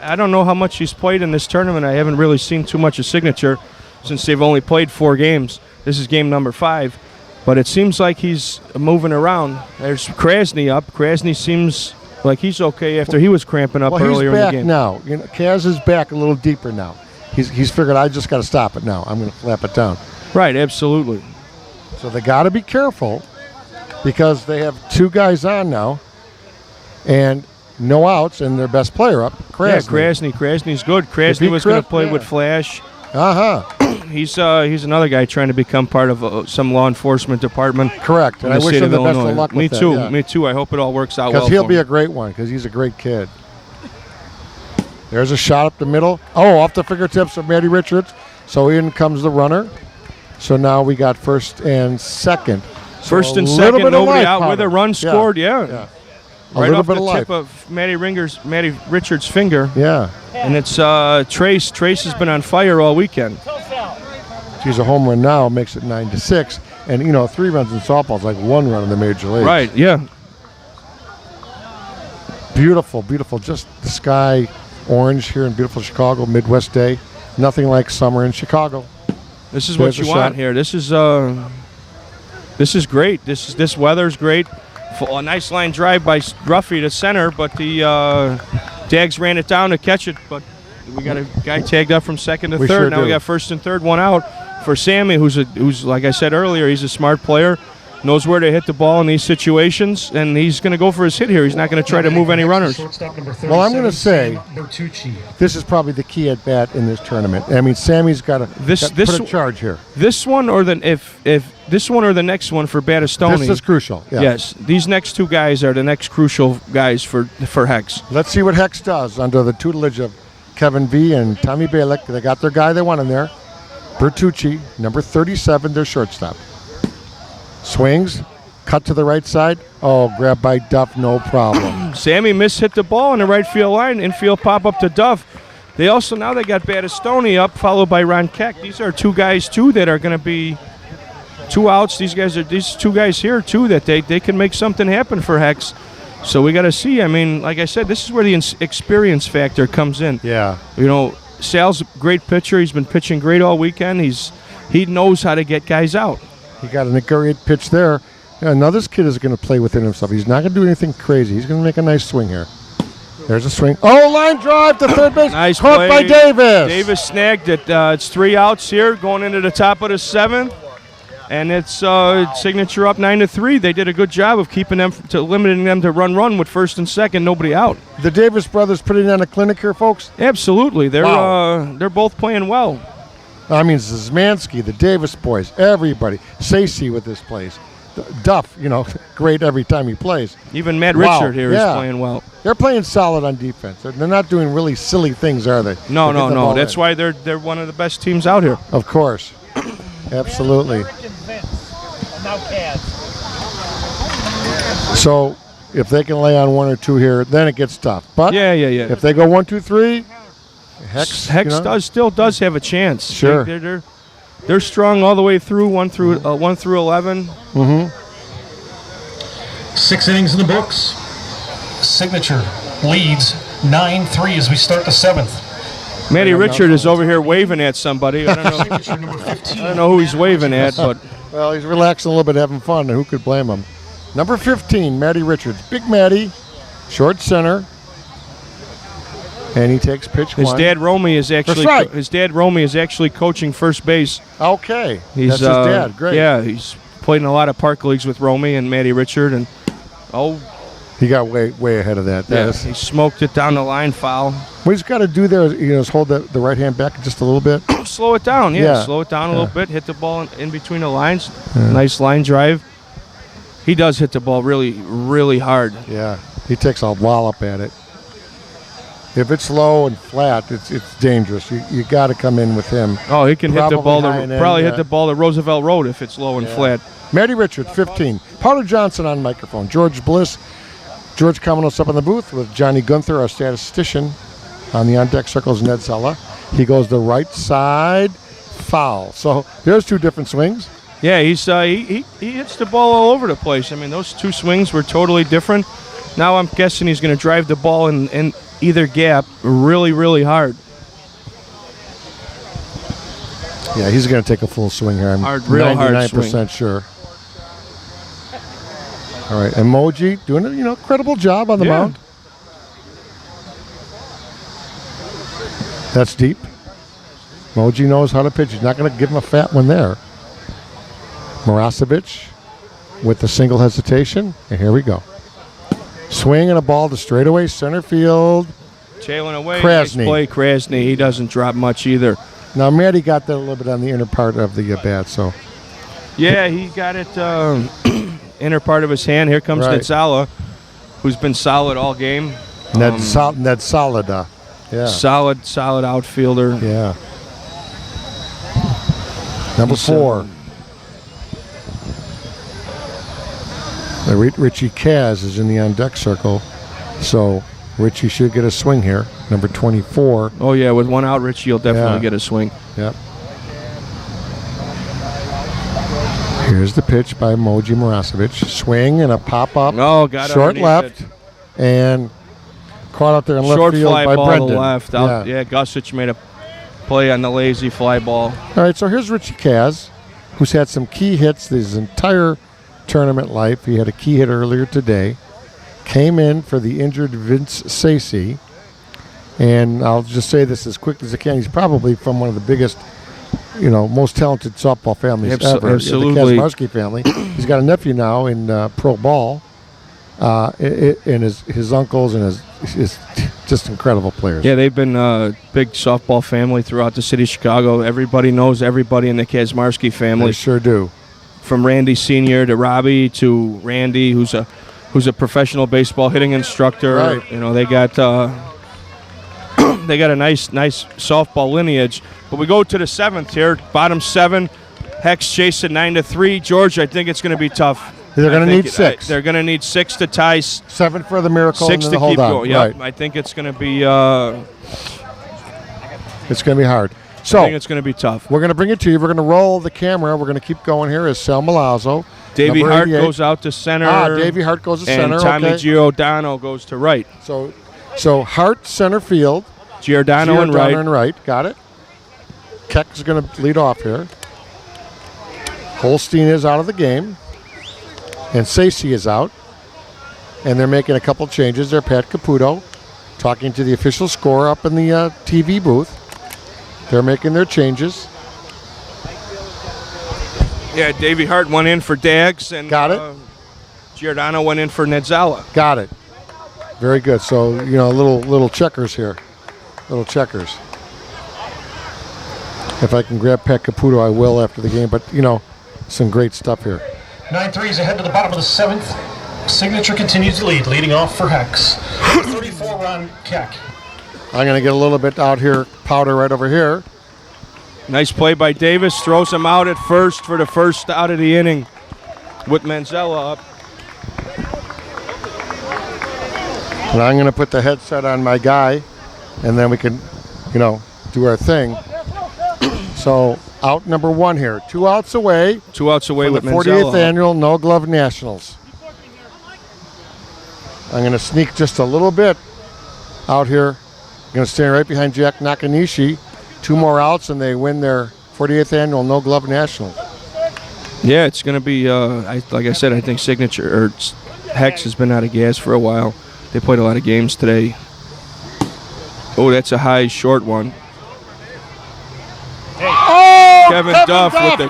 I don't know how much he's played in this tournament. I haven't really seen too much of Signature since they've only played 4 games. This is game number 5. But it seems like he's moving around. There's Krasny up. Krasny seems like he's okay after he was cramping up earlier in the game. He's back now. Kaz is back a little deeper now. He's figured, I just got to stop it now. I'm going to flap it down. Right, absolutely. So they got to be careful because they have 2 guys on now and no outs and their best player up, Krasny. Yeah, Krasny's good. Krasny was going to play with Flash. He's another guy trying to become part of some law enforcement department. Correct, and I wish him the best of luck with that. Me too. I hope it all works out well. Because he'll be a great one because he's a great kid. There's a shot up the middle. Off the fingertips of Matty Richards. So in comes the runner. So now we got first and second. First and second, nobody out with a run scored. Yeah. Right off the tip of Matty Richards' finger. Yeah. And it's Trace. Trace has been on fire all weekend. He's a home run now, makes it 9-6. And, 3 runs in softball is like 1 run in the major leagues. Right, yeah. Beautiful, beautiful. Just the sky orange here in beautiful Chicago, Midwest day. Nothing like summer in Chicago. This is what you want here. This is great. This weather's great. A nice line drive by Ruffy to center, but the Dags ran it down to catch it. But we got a guy tagged up from second to third. Sure now we do. got first and third, one out for Sammy, who's like I said earlier, he's a smart player, knows where to hit the ball in these situations, and he's going to go for his hit here. He's not going to try to move any runners. Well, I'm going to say this is probably the key at bat in this tournament. I mean, Sammy's got to put a charge here. This one or if this one or the next one for Battistoni. This is crucial. Yeah. Yes, these next two guys are the next crucial guys for Hex. Let's see what Hex does under the tutelage of Kevin V and Tommy Balick. They got their guy they want in there. Bertucci, number 37, their shortstop. Swings, cut to the right side. Oh, grab by Duff, no problem. Sammy hit the ball in the right field line. Infield pop up to Duff. They also now they got Battistoni up, followed by Ron Keck. These are two guys too that are going to be 2 outs. These two guys here too that they can make something happen for Hex. So we got to see. I mean, like I said, this is where the experience factor comes in. Yeah. Sal's a great pitcher. He's been pitching great all weekend. He knows how to get guys out. He got a great pitch there. Yeah, now this kid is going to play within himself. He's not going to do anything crazy. He's going to make a nice swing here. There's a swing. Oh, line drive to third base. Nice caught play by Davis. Davis snagged it. It's 3 outs here going into the top of the 7th. And it's Signature up 9-3. They did a good job of limiting them to run with first and second, nobody out. The Davis brothers putting on a clinic here, folks? Absolutely. They're both playing well. I mean, Zmansky, the Davis boys, everybody. Sacy with this place. Duff, great every time he plays. Even Matt Richard here is playing well. They're playing solid on defense. They're not doing really silly things, are they? No. That's why they're one of the best teams out here. Of course. Absolutely. So if they can lay on 1 or 2 here, then it gets tough. But yeah. If they go 1, 2, 3, Hex still does have a chance. Sure. They're strong all the way through 1 through 11. Mm-hmm. 6 innings in the books. Signature leads 9-3 as we start the 7th. Matty Richard is over here waving at somebody. I don't know who he's waving at, but well, he's relaxing a little bit, having fun. Who could blame him? Number 15, Matty Richards. Big Matty, short center, and he takes pitch his 1. dad Romy is actually That's right. His dad Romy is actually coaching first base. Okay, That's his dad. Great. Yeah, he's played in a lot of park leagues with Romy and Matty Richard, and he got way ahead of that. He smoked it down the line, foul. What he's got to do there is hold the right hand back just a little bit. Slow it down, slow it down a little bit. Hit the ball in between the lines. Yeah. Nice line drive. He does hit the ball really, really hard. Yeah, he takes a wallop at it. If it's low and flat, it's dangerous. You got to come in with him. Oh, he can hit the ball. Hit the ball to Roosevelt Road if it's low and flat. Matty Richards, 15. Powder Johnson on microphone. George Bliss. George Kamenos up in the booth with Johnny Gunther, our statistician. On the on-deck circles, Ned Zella. He goes the right side, foul. So there's 2 different swings. Yeah, he hits the ball all over the place. I mean, those 2 swings were totally different. Now I'm guessing he's going to drive the ball in either gap really, really hard. Yeah, he's going to take a full swing here. I'm Real hard 99% sure. All right, Emoji doing a credible job on the mound. That's deep. Emoji knows how to pitch. He's not going to give him a fat one there. Marasovic with the single hesitation, and here we go. Swing and a ball to straightaway center field. Tailing away. Krasny. Nice play, Krasny. He doesn't drop much either. Now, Matty got that a little bit on the inner part of the bat, so. Yeah, he got it inner part of his hand. Here comes Nedzala, who's been solid all game. Ned Solida. Yeah. Solid outfielder. Yeah. Number 4. Richie Kaz is in the on-deck circle, so Richie should get a swing here. Number 24. Oh, yeah, with 1 out, Richie will definitely get a swing. Yep. Here's the pitch by Moji Marasovic. Swing and a pop-up. Oh, got short left. it. And caught out there in left Short field fly by ball Brendan. to left. Yeah, Gusich made a play on the lazy fly ball. All right, so here's Richie Kaz, who's had some key hits his entire tournament life. He had a key hit earlier today. Came in for the injured Vince Sacy. And I'll just say this as quick as I can. He's probably from one of the biggest, most talented softball families ever. Absolutely. The Kazmarski family. He's got a nephew now in pro ball. And his uncles and his just incredible players. Yeah, they've been a big softball family throughout the city of Chicago. Everybody knows everybody in the Kazmarski family. They sure do. From Randy Sr. to Robbie to Randy, who's a professional baseball hitting instructor. Right. They got they got a nice softball lineage. But we go to the 7th here, bottom 7. Hex chasing 9-3. George, I think it's going to be tough. They're going to need 6. They're going to need 6 to tie. 7 for the miracle. 6 and to then keep hold on. going. Yeah, Right. I think it's going to be. It's going to be hard. I So think it's going to be tough. we're going to bring it to you. We're going to roll the camera. We're going to keep going here. Is Sal Malazzo. Davey number Hart 88. goes out to center. Davey Hart goes to and center. Tommy okay. Giordano goes to right. So Hart center field. Giordano and right. Got it. Keck is going to lead off here. Holstein is out of the game. And Sacy is out. And they're making a couple changes. They're Pat Caputo talking to the official scorer up in the TV booth. They're making their changes. Yeah, Davey Hart went in for Dags, and Got it. Giordano went in for Nedzala. Got it. Very good. So, little checkers here. Little checkers. If I can grab Pat Caputo, I will after the game. But, some great stuff here. 9-3 is ahead to the bottom of the 7th. Signature continues to lead, leading off for Hex. 34 Ron Keck. I'm going to get a little bit out here, powder right over here. Nice play by Davis. Throws him out at first for the first out of the inning with Manzella up. And I'm going to put the headset on my guy, and then we can, do our thing. So, out number 1 here. 2 outs away. 2 outs away with the Manzella 48th annual No Glove Nationals. I'm going to sneak just a little bit out here. I'm going to stand right behind Jack Nakanishi. 2 more outs, and they win their 48th annual No Glove Nationals. Yeah, it's going to be, like I said, I think Signature or Hex has been out of gas for a while. They played a lot of games today. Oh, that's a high, short one. Oh, Kevin Duff with the.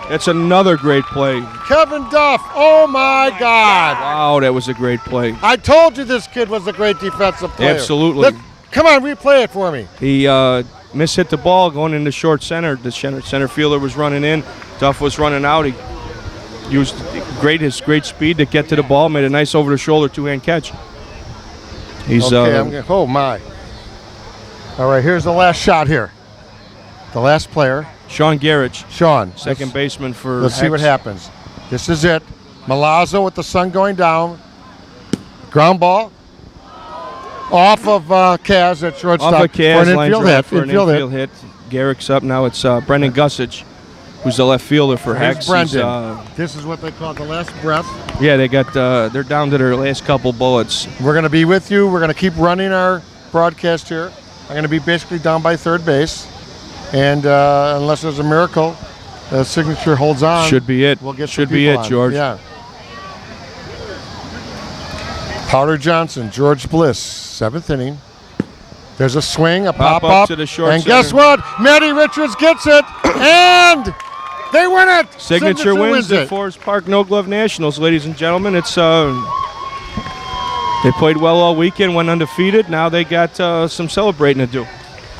That's another great play. Kevin Duff. Oh, my God. Wow, that was a great play. I told you this kid was a great defensive player. Absolutely. Come on, replay it for me. He mishit the ball going into short center. The center fielder was running in. Duff was running out. He used his great speed to get to the ball. Made a nice over-the-shoulder 2-hand catch. He's okay, oh, my. All right, here's the last shot here. The last player. Sean Garrich. Sean. Second baseman for Let's see what happens. This is it. Malazzo with the sun going down. Ground ball. Off of Kaz at shortstop. Off of Kaz, for an infield hit. For an infield hit. Garrick's up now. It's Brendan Gusich, who's the left fielder for Hex. Brendan. This is what they call the last breath. Yeah, they got. They're down to their last couple bullets. We're going to be with you. We're going to keep running our broadcast here. I'm going to be basically down by third base. And unless there's a miracle, the Signature holds on. Should be it. We'll get Should be it, on. George. Yeah. Powder Johnson, George Bliss, 7th inning. There's a swing, a pop-up. To the short and center. guess what? Matty Richards gets it, and they win it. Signature wins the it. Forest Park No Glove Nationals, ladies and gentlemen. It's they played well all weekend, went undefeated. Now they got some celebrating to do.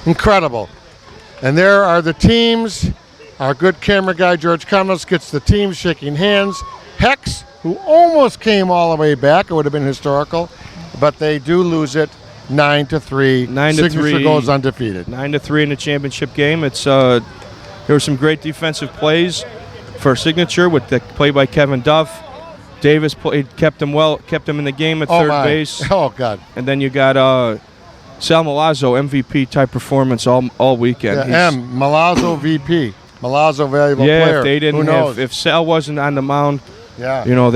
Incredible. And there are the teams. Our good camera guy, George Connells, gets the teams shaking hands. Hex, who almost came all the way back. It would have been historical. But they do lose it 9-3. 9-3. Signature goes undefeated. 9-3 in the championship game. It's there were some great defensive plays for Signature with the play by Kevin Duff. Davis kept him in the game at third base. Oh, God. And then you got Sal Malazzo, MVP type performance all weekend. Yeah, Malazzo VP. Milazzo, valuable Yeah, player. if they didn't, Who knows? if Sal wasn't on the mound, yeah, you know,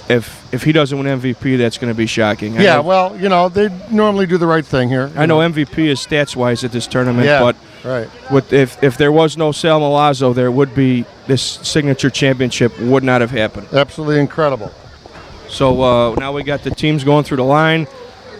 if he doesn't win MVP, that's going to be shocking. Yeah, well, you know, they normally do the right thing here. I know MVP is stats-wise at this tournament, Yeah, but right. if there was no Sal Milazzo, there would be this signature championship would not have happened. Absolutely incredible. So now we got the teams going through the line,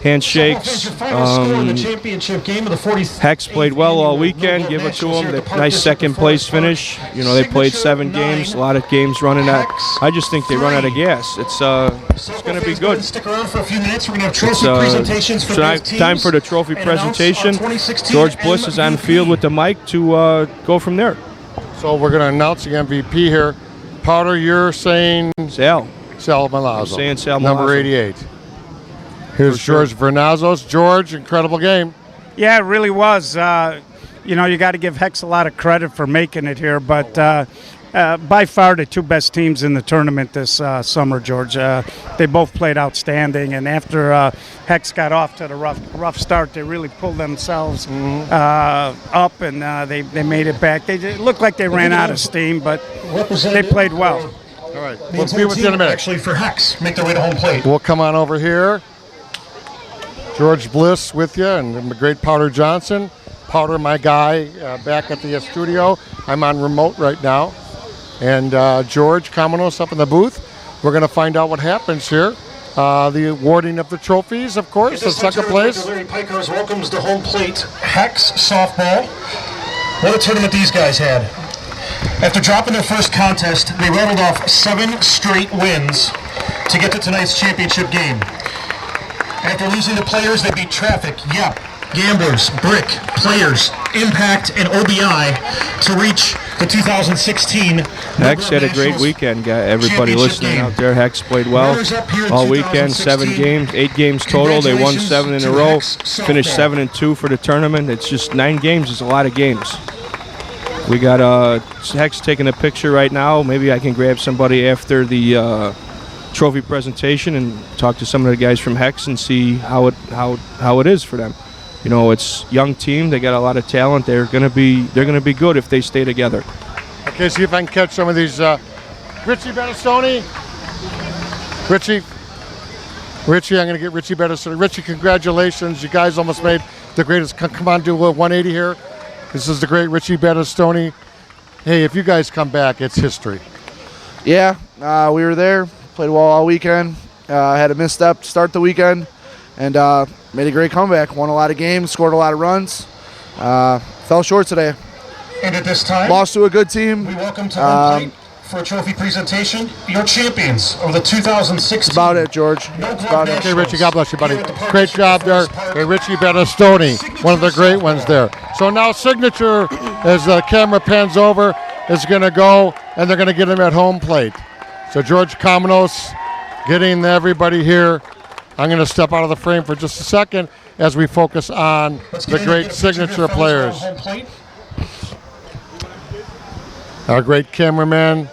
handshakes. Championship game of the 40th. Hex played well all weekend. Give it to them. Nice second place finish. You know, they played 7 games. A lot of games running out. I just think they run out of gas. It's going to be good. Stick around for a few minutes. We're going to have trophy presentations for both teams. Time for the trophy presentation. George Bliss is on the field with the mic to go from there. So we're going to announce the MVP here. Powder, you're saying Sal Milazzo. I'm saying Sal Milazzo. Number 88. Here's George Vernazos. George, incredible game. Yeah, it really was. You know, you got to give Hex a lot of credit for making it here, but by far the 2 best teams in the tournament this summer, George. They both played outstanding, and after Hex got off to the rough start, they really pulled themselves up, and they made it back. It looked like they ran out of steam, but they played well. All right, we'll be with you in a minute. Actually, for Hex, make their way to home plate. We'll come on over here. George Bliss with you, and the great Powder Johnson. Powder, my guy, back at the studio. I'm on remote right now. And George Kamenos up in the booth. We're going to find out what happens here. The awarding of the trophies, of course, the second place. Larry Pikers welcomes to home plate Hex softball. What a tournament these guys had. After dropping their first contest, they rattled off 7 straight wins to get to tonight's championship game. After losing to players, they beat Traffic, Yep, Gamblers, Brick, Players, Impact, and OBI to reach the 2016 Hex had a great weekend, everybody listening out there. Hex played well all weekend, 7 games, 8 games total. They won 7 in a row, finished 7-2 for the tournament. It's just 9 games is a lot of games. We got Hex taking a picture right now. Maybe I can grab somebody after the trophy presentation and talk to some of the guys from Hex and see how it is for them. You know, it's young team. They got a lot of talent. They're gonna be good if they stay together. Okay, see if I can catch some of these. Richie Bettistoni. Richie, I'm gonna get Richie Bettistoni. Richie, congratulations! You guys almost made the greatest. Come on, do a 180 here. This is the great Richie Bettistoni. Hey, if you guys come back, it's history. Yeah, we were there. Played well all weekend. Had a misstep to start the weekend, and made a great comeback. Won a lot of games, scored a lot of runs. Fell short today. And at this time, lost to a good team. We welcome to home plate for a trophy presentation, your champions of the 2016. That's about it, George. That's about it. Okay, Richie, God bless you, buddy. Great job there. Hey, Richie Bettistoni, one of the great ones there. So now Signature, as the camera pans over, is going to go, and they're going to get him at home plate. So George Kamenos getting everybody here. I'm going to step out of the frame for just a second as we focus on the great Signature players. Our great cameraman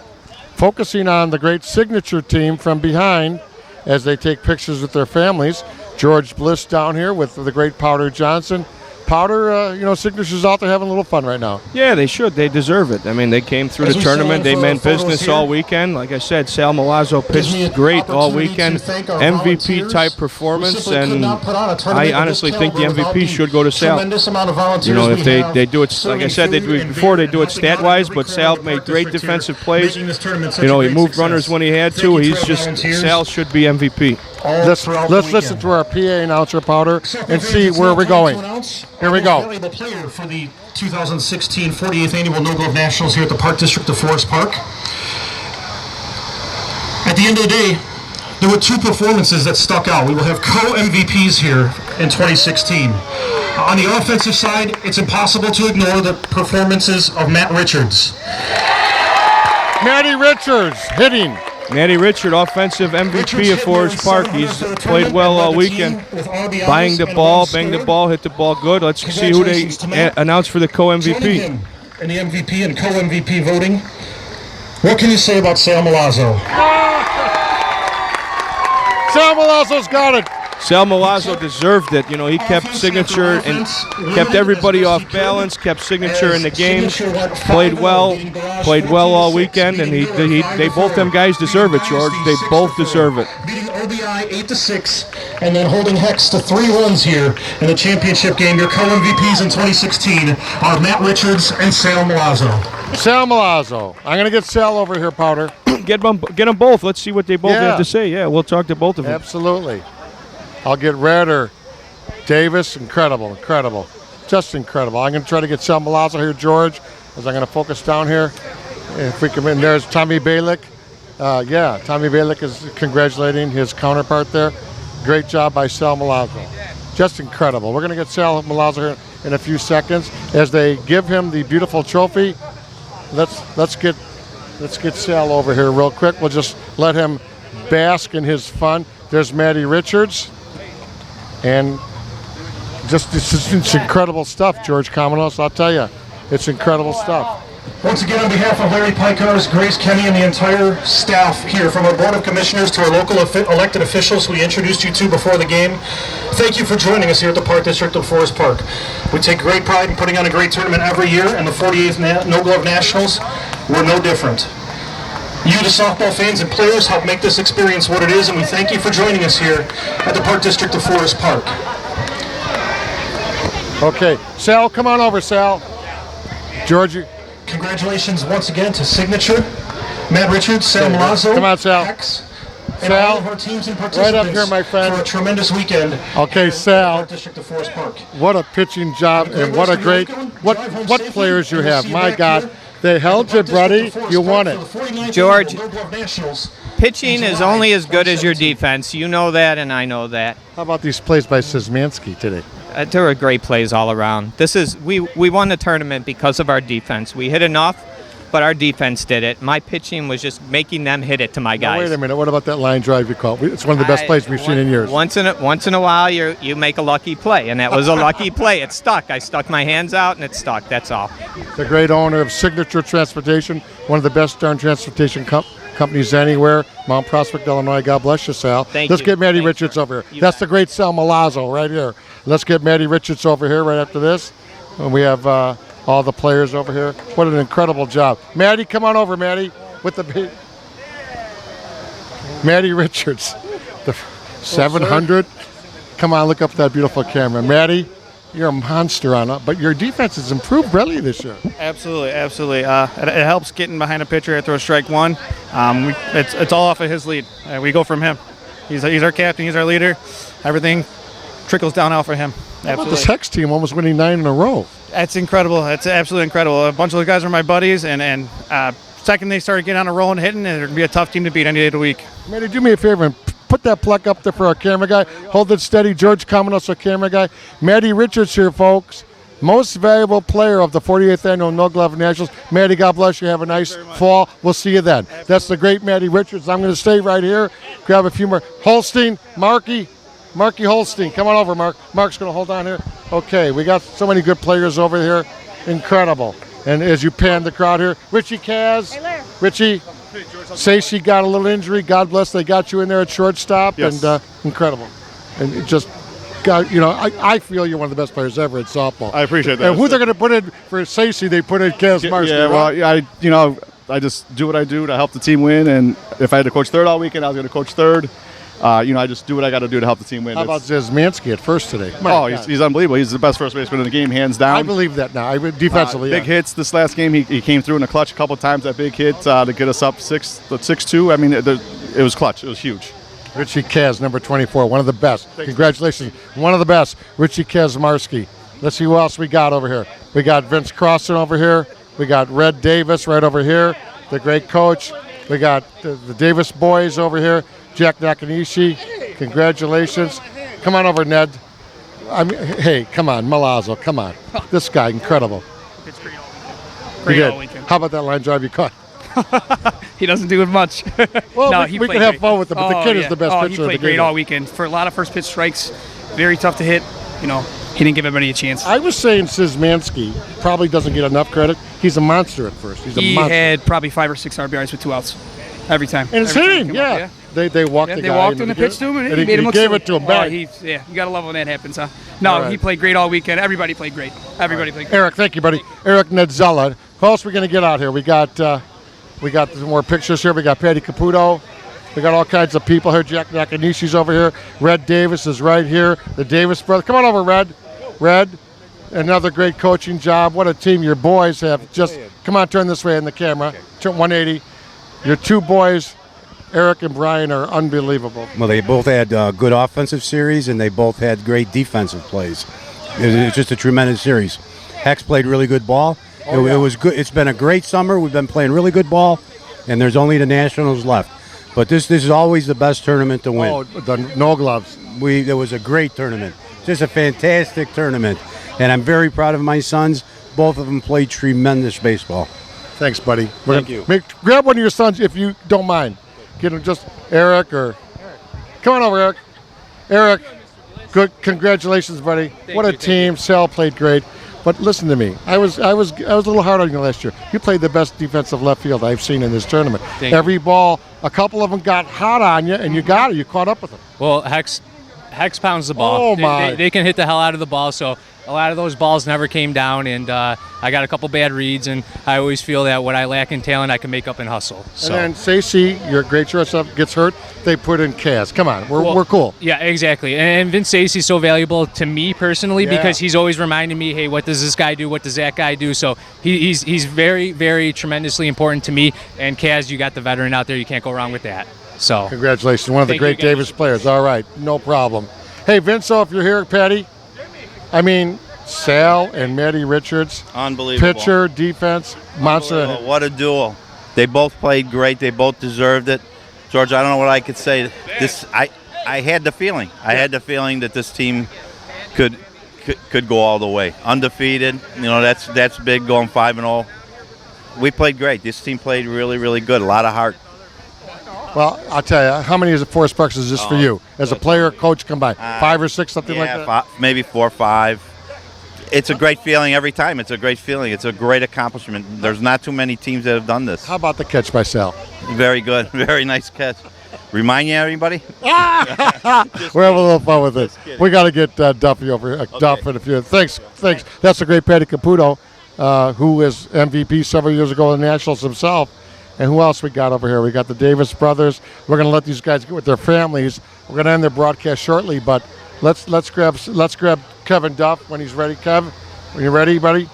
focusing on the great Signature team from behind as they take pictures with their families. George Bliss down here with the great Powder Johnson. Powder, Signature's out there having a little fun right now. Yeah, they should. They deserve it. I mean, they came through the tournament. They meant business all weekend. Like I said, Sal Milazzo pitched great all weekend. MVP-type performance, and I honestly think the MVP should go to Sal. You know, if they do it, like I said, they do it before, they do it stat-wise, but Sal made great defensive plays. You know, he moved runners when he had to. Sal should be MVP. Let's listen to our PA announcer, Powder, and see where we're going. Here we go. Valuable player for the 2016 48th Annual No Glove Nationals here at the Park District of Forest Park. At the end of the day, there were 2 performances that stuck out. We will have co-MVPs here in 2016. On the offensive side, it's impossible to ignore the performances of Matt Richards. Matty Richards hitting. Matty Richard, offensive MVP of Forest Park. He's played well all weekend. Banged the ball, hit the ball good. Let's see who they announce for the co-MVP. And the MVP and co-MVP voting. What can you say about Sal Milazzo? Sal Milazzo's got it. Sal Milazzo deserved it. You know, he kept Signature and kept everybody off balance, kept Signature in the game, played well all weekend, and they both them guys deserve it, George. They both deserve it. Beating OBI 8-6, and then holding Hex to 3 runs here in the championship game. Your co-MVPs in 2016 are Matt Richards and Sal Milazzo. Sal Milazzo. I'm going to get Sal over here, Powder. Get them both. Let's see what they both have to say. Yeah, we'll talk to both of them. Absolutely. I'll get Red or Davis. Incredible. Just incredible. I'm going to try to get Sal Milazzo here, George, as I'm going to focus down here. If we come in, there's Tommy Balick. Tommy Balick is congratulating his counterpart there. Great job by Sal Milazzo. Just incredible. We're going to get Sal Milazzo here in a few seconds as they give him the beautiful trophy. Let's get Sal over here real quick. We'll just let him bask in his fun. There's Matty Richards. And it's incredible stuff, George Cominos. I'll tell you, it's incredible stuff. Once again, on behalf of Larry Pikars, Grace Kenny, and the entire staff here, from our Board of Commissioners to our local elected officials we introduced you to before the game, thank you for joining us here at the Park District of Forest Park. We take great pride in putting on a great tournament every year, and the 48th No Glove Nationals were no different. You, the softball fans and players, help make this experience what it is, and we thank you for joining us here at the Park District of Forest Park. Okay, Sal, come on over, Sal. Georgie. Congratulations once again to Signature, Matt Richards, Sal Milazzo, come on, Sal. Hex, and all of our teams and participants right up here, my friend. for a tremendous weekend. Okay, Sal. District of Forest Park. What a pitching job, and what a great what players you have. My God, they held you, buddy. You won it. George, pitching is only as good as your defense. You know that, and I know that. How about these plays by Szymanski today? There were great plays all around. We won the tournament because of our defense. We hit enough, but our defense did it. My pitching was just making them hit it to my guys. Now, wait a minute. What about that line drive you caught? It's one of the best plays we've seen in years. Once in a while, you make a lucky play, and that was a lucky play. It stuck. I stuck my hands out, and it stuck. That's all. The great owner of Signature Transportation, one of the best darn transportation companies anywhere, Mount Prospect, Illinois. God bless you, Sal. Let's get Matty Richards over here. That's the great Sal Milazzo right here. Let's get Matty Richards over here right after this. And we have all the players over here. What an incredible job. Matty, come on over, Matty, with the Matty Richards, the 700. Come on, look up that beautiful camera. Matty, you're a monster on it, but your defense has improved really this year. Absolutely. It helps getting behind a pitcher after a strike one. It's all off of his lead. We go from him. He's our captain. He's our leader. Everything trickles down out for him. How about this Hex team almost winning 9 in a row? That's incredible. That's absolutely incredible. A bunch of those guys are my buddies, and second they started getting on a roll and hitting, and it'd be a tough team to beat any day of the week. Matty, do me a favor and put that pluck up there for our camera guy. Hold it steady. George Cominos, our camera guy. Matty Richards here, folks. Most valuable player of the 48th Annual No Glove Nationals. Matty, God bless you. Have a nice fall. We'll see you then. That's the great Matty Richards. I'm going to stay right here. Grab a few more. Holstein, Marky Holstein. Come on over, Mark. Mark's going to hold on here. Okay, we got so many good players over here. Incredible. And as you pan the crowd here, Richie Kaz. Hey, Richie, say she got a little injury. God bless, they got you in there at shortstop. Yes. And incredible. And it just got, I feel you're one of the best players ever at softball. I appreciate that. And who they're going to put in for Stacey, they put in Kaz Marsky. Yeah, well, I just do what I do to help the team win. And if I had to coach third all weekend, I was going to coach third. I just do what I got to do to help the team win. How about Szymanski at first today? He's unbelievable. He's the best first baseman in the game, hands down. I believe that now. Defensively, big hits this last game. He came through in the clutch a couple of times. That big hit to get us up 6-2. I mean, it was clutch. It was huge. Richie Kaz, number 24, one of the best. Congratulations, one of the best. Richie Kazmarsky. Let's see who else we got over here. We got Vince Crossan over here. We got Red Davis right over here, the great coach. We got the Davis boys over here. Jack Nakanishi, congratulations. Come on over, Ned. Hey, come on, Milazzo, come on. This guy, incredible. It's great all weekend. How about that line drive you caught? He doesn't do it much. Well, no, we can have fun with him, but the kid is the best pitcher. He played great all weekend. For a lot of first pitch strikes, very tough to hit. He didn't give anybody a chance. I was saying Szymanski probably doesn't get enough credit. He's a monster at first. He had probably 5 or 6 RBIs with 2 outs every time. And it's hitting, yeah. They walked the They guy. walked him the pitch to him, and he made him look gave silly. it to him Oh, back. you got to love when that happens, huh? No, All right. he played great all weekend. Everybody played great. Everybody played great. Eric, thank you, buddy. Eric Nedzella. Who else are we going to get out here? We got some more pictures here. We got Patty Caputo. We got all kinds of people here. Jack Nakanishi's over here. Red Davis is right here. The Davis brothers. Come on over, Red. Red, another great coaching job. What a team your boys have. Just come on, turn this way in the camera. Turn 180. Your two boys, Eric and Brian, are unbelievable. Well, they both had good offensive series, and they both had great defensive plays. It was just a tremendous series. Hex played really good ball. It was good. It's been a great summer. We've been playing really good ball, and there's only the Nationals left. But this is always the best tournament to win. Oh, the no gloves. It was a great tournament. Just a fantastic tournament. And I'm very proud of my sons. Both of them played tremendous baseball. Thanks, buddy. Thank you. Grab one of your sons if you don't mind. Get him just Eric or... Come on over, Eric. Eric, good. Congratulations, buddy. What a team. Sal played great. But listen to me. I was a little hard on you last year. You played the best defensive left field I've seen in this tournament. Every ball, a couple of them got hot on you, and you got it. You caught up with them. Well, Hex pounds the ball. Oh, my. They can hit the hell out of the ball, so a lot of those balls never came down, and I got a couple bad reads, and I always feel that what I lack in talent, I can make up in hustle. So. And then Stacey, your great shortstop, gets hurt. They put in Kaz. Come on, we're cool. Yeah, exactly. And Vince Stacey's so valuable to me personally because he's always reminding me, hey, what does this guy do? What does that guy do? So he's very, very tremendously important to me. And Kaz, you got the veteran out there. You can't go wrong with that. So Congratulations, one of the great Davis players. All right, no problem. Hey, Vince, if you're here, Patty, I mean, Sal and Matty Richards. Unbelievable. Pitcher, defense, monster. What a duel. They both played great. They both deserved it. George, I don't know what I could say. I had the feeling. I had the feeling that this team could go all the way. Undefeated. You know, that's big, going 5-0. We played great. This team played really, really good. A lot of heart. Well, I'll tell you, how many is it? Forest Parks is this for you? As a player, coach combined? 5 or 6, something like that? Maybe 4 or 5. It's a great feeling every time. It's a great feeling. It's a great accomplishment. There's not too many teams that have done this. How about the catch by Sal? Very good. Very nice catch. Remind you, everybody? We're having a little fun with this. We got to get Duffy over here. Duff in a few. Thanks. That's a great Patty Caputo, who was MVP several years ago in the Nationals himself. And who else we got over here? We got the Davis brothers. We're going to let these guys get with their families. We're going to end their broadcast shortly, but let's grab Kevin Duff when he's ready. Kev, are you ready, buddy?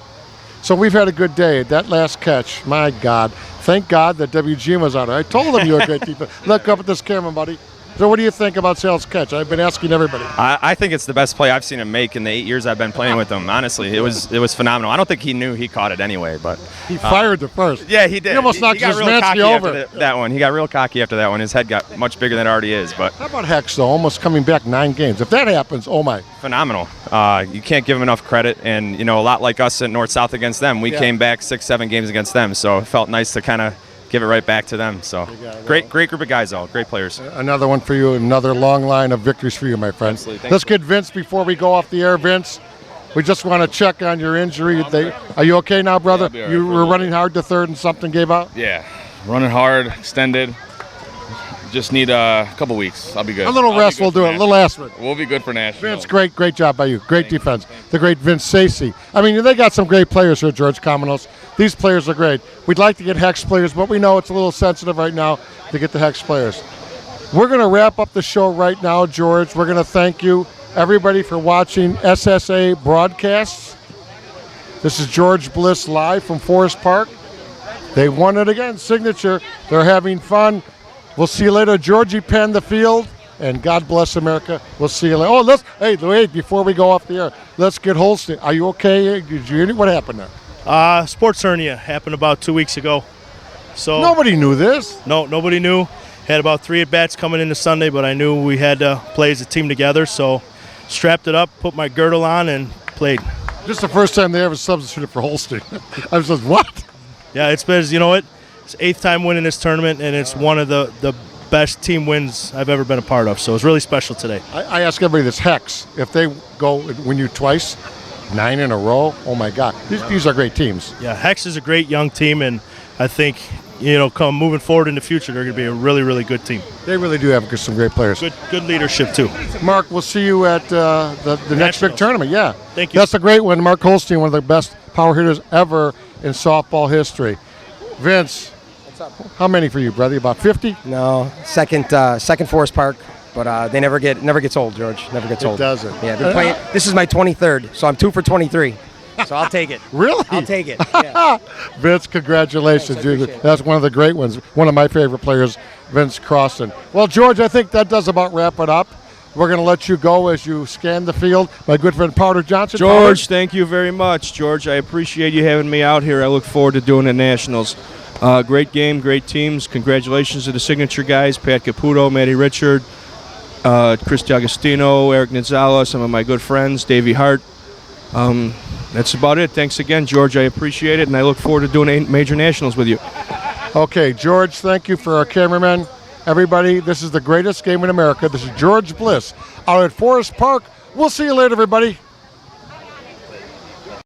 So we've had a good day. That last catch, my God. Thank God that WGM was out there. I told him you were a great defense. Look up at this camera, buddy. So what do you think about Sal's catch? I've been asking everybody. I think it's the best play I've seen him make in the 8 years I've been playing with him. Honestly, it was phenomenal. I don't think he knew he caught it anyway, but he fired the first. Yeah, he did. He almost knocked got real Szymanski cocky over. after that one. He got real cocky after that one. His head got much bigger than it already is. But how about Hex though? Almost coming back 9 games. If that happens, oh my! Phenomenal. You can't give him enough credit. And you know, a lot like us at North-South against them, we came back 6-7 games against them. So it felt nice to kind of give it right back to them. So great group of guys, all great players. Another one for you. Another long line of victories for you, my friend. Let's get Vince before we go off the air. Vince, we just want to check on your injury. Are you okay now, brother? Yeah, I'll be all right you for a were little running hard to third and something gave out. Yeah, running hard, extended. Just need a couple weeks. I'll be good. A little rest will do it. A little aspirin. We'll be good for national. Vince, great job by you. Great defense. The great Vince Stacey. I mean, they got some great players here, George Cominos. These players are great. We'd like to get Hex players, but we know it's a little sensitive right now to get the Hex players. We're going to wrap up the show right now, George. We're going to thank you, everybody, for watching SSA broadcasts. This is George Bliss live from Forest Park. They won it again, signature. They're having fun. We'll see you later. Georgie penned the field, and God bless America. We'll see you later. Oh, wait, before we go off the air, let's get Holstein. Are you okay? What happened there? Sports hernia happened about 2 weeks ago. So nobody knew this. No, nobody knew. Had about 3 at-bats coming into Sunday, but I knew we had to play as a team together, so strapped it up, put my girdle on, and played. This is the first time they ever substituted for Holstein. I was like, what? Yeah, it's been, you know what? It's 8th time winning this tournament, and it's one of the best team wins I've ever been a part of, so it's really special today. I ask everybody this, Hex, if they go win you twice, 9 in a row, oh my God. These are great teams. Yeah, Hex is a great young team, and I think come moving forward in the future, they're going to be a really, really good team. They really do have some great players. Good leadership too. Mark, we'll see you at the next big tournament. Yeah, thank you. That's a great one. Mark Holstein, one of the best power hitters ever in softball history. Vince, how many for you, brother? About 50? No, second Forest Park, but they never gets old, George. Never gets old. It doesn't. Yeah, been playing. This is my 23rd, so I'm 2 for 23. So I'll take it. Really? I'll take it. Yeah. Vince, congratulations, dude. That's one of the great ones. One of my favorite players, Vince Crossan. Well, George, I think that does about wrap it up. We're going to let you go as you scan the field. My good friend Powder Johnson. George, thank you very much. George, I appreciate you having me out here. I look forward to doing the Nationals. Great game, great teams. Congratulations to the signature guys, Pat Caputo, Matty Richard, Chris D'Agostino, Eric Nizala, some of my good friends, Davey Hart. That's about it. Thanks again, George. I appreciate it, and I look forward to doing major nationals with you. Okay, George, thank you for our cameraman. Everybody, this is the greatest game in America. This is George Bliss out at Forest Park. We'll see you later, everybody.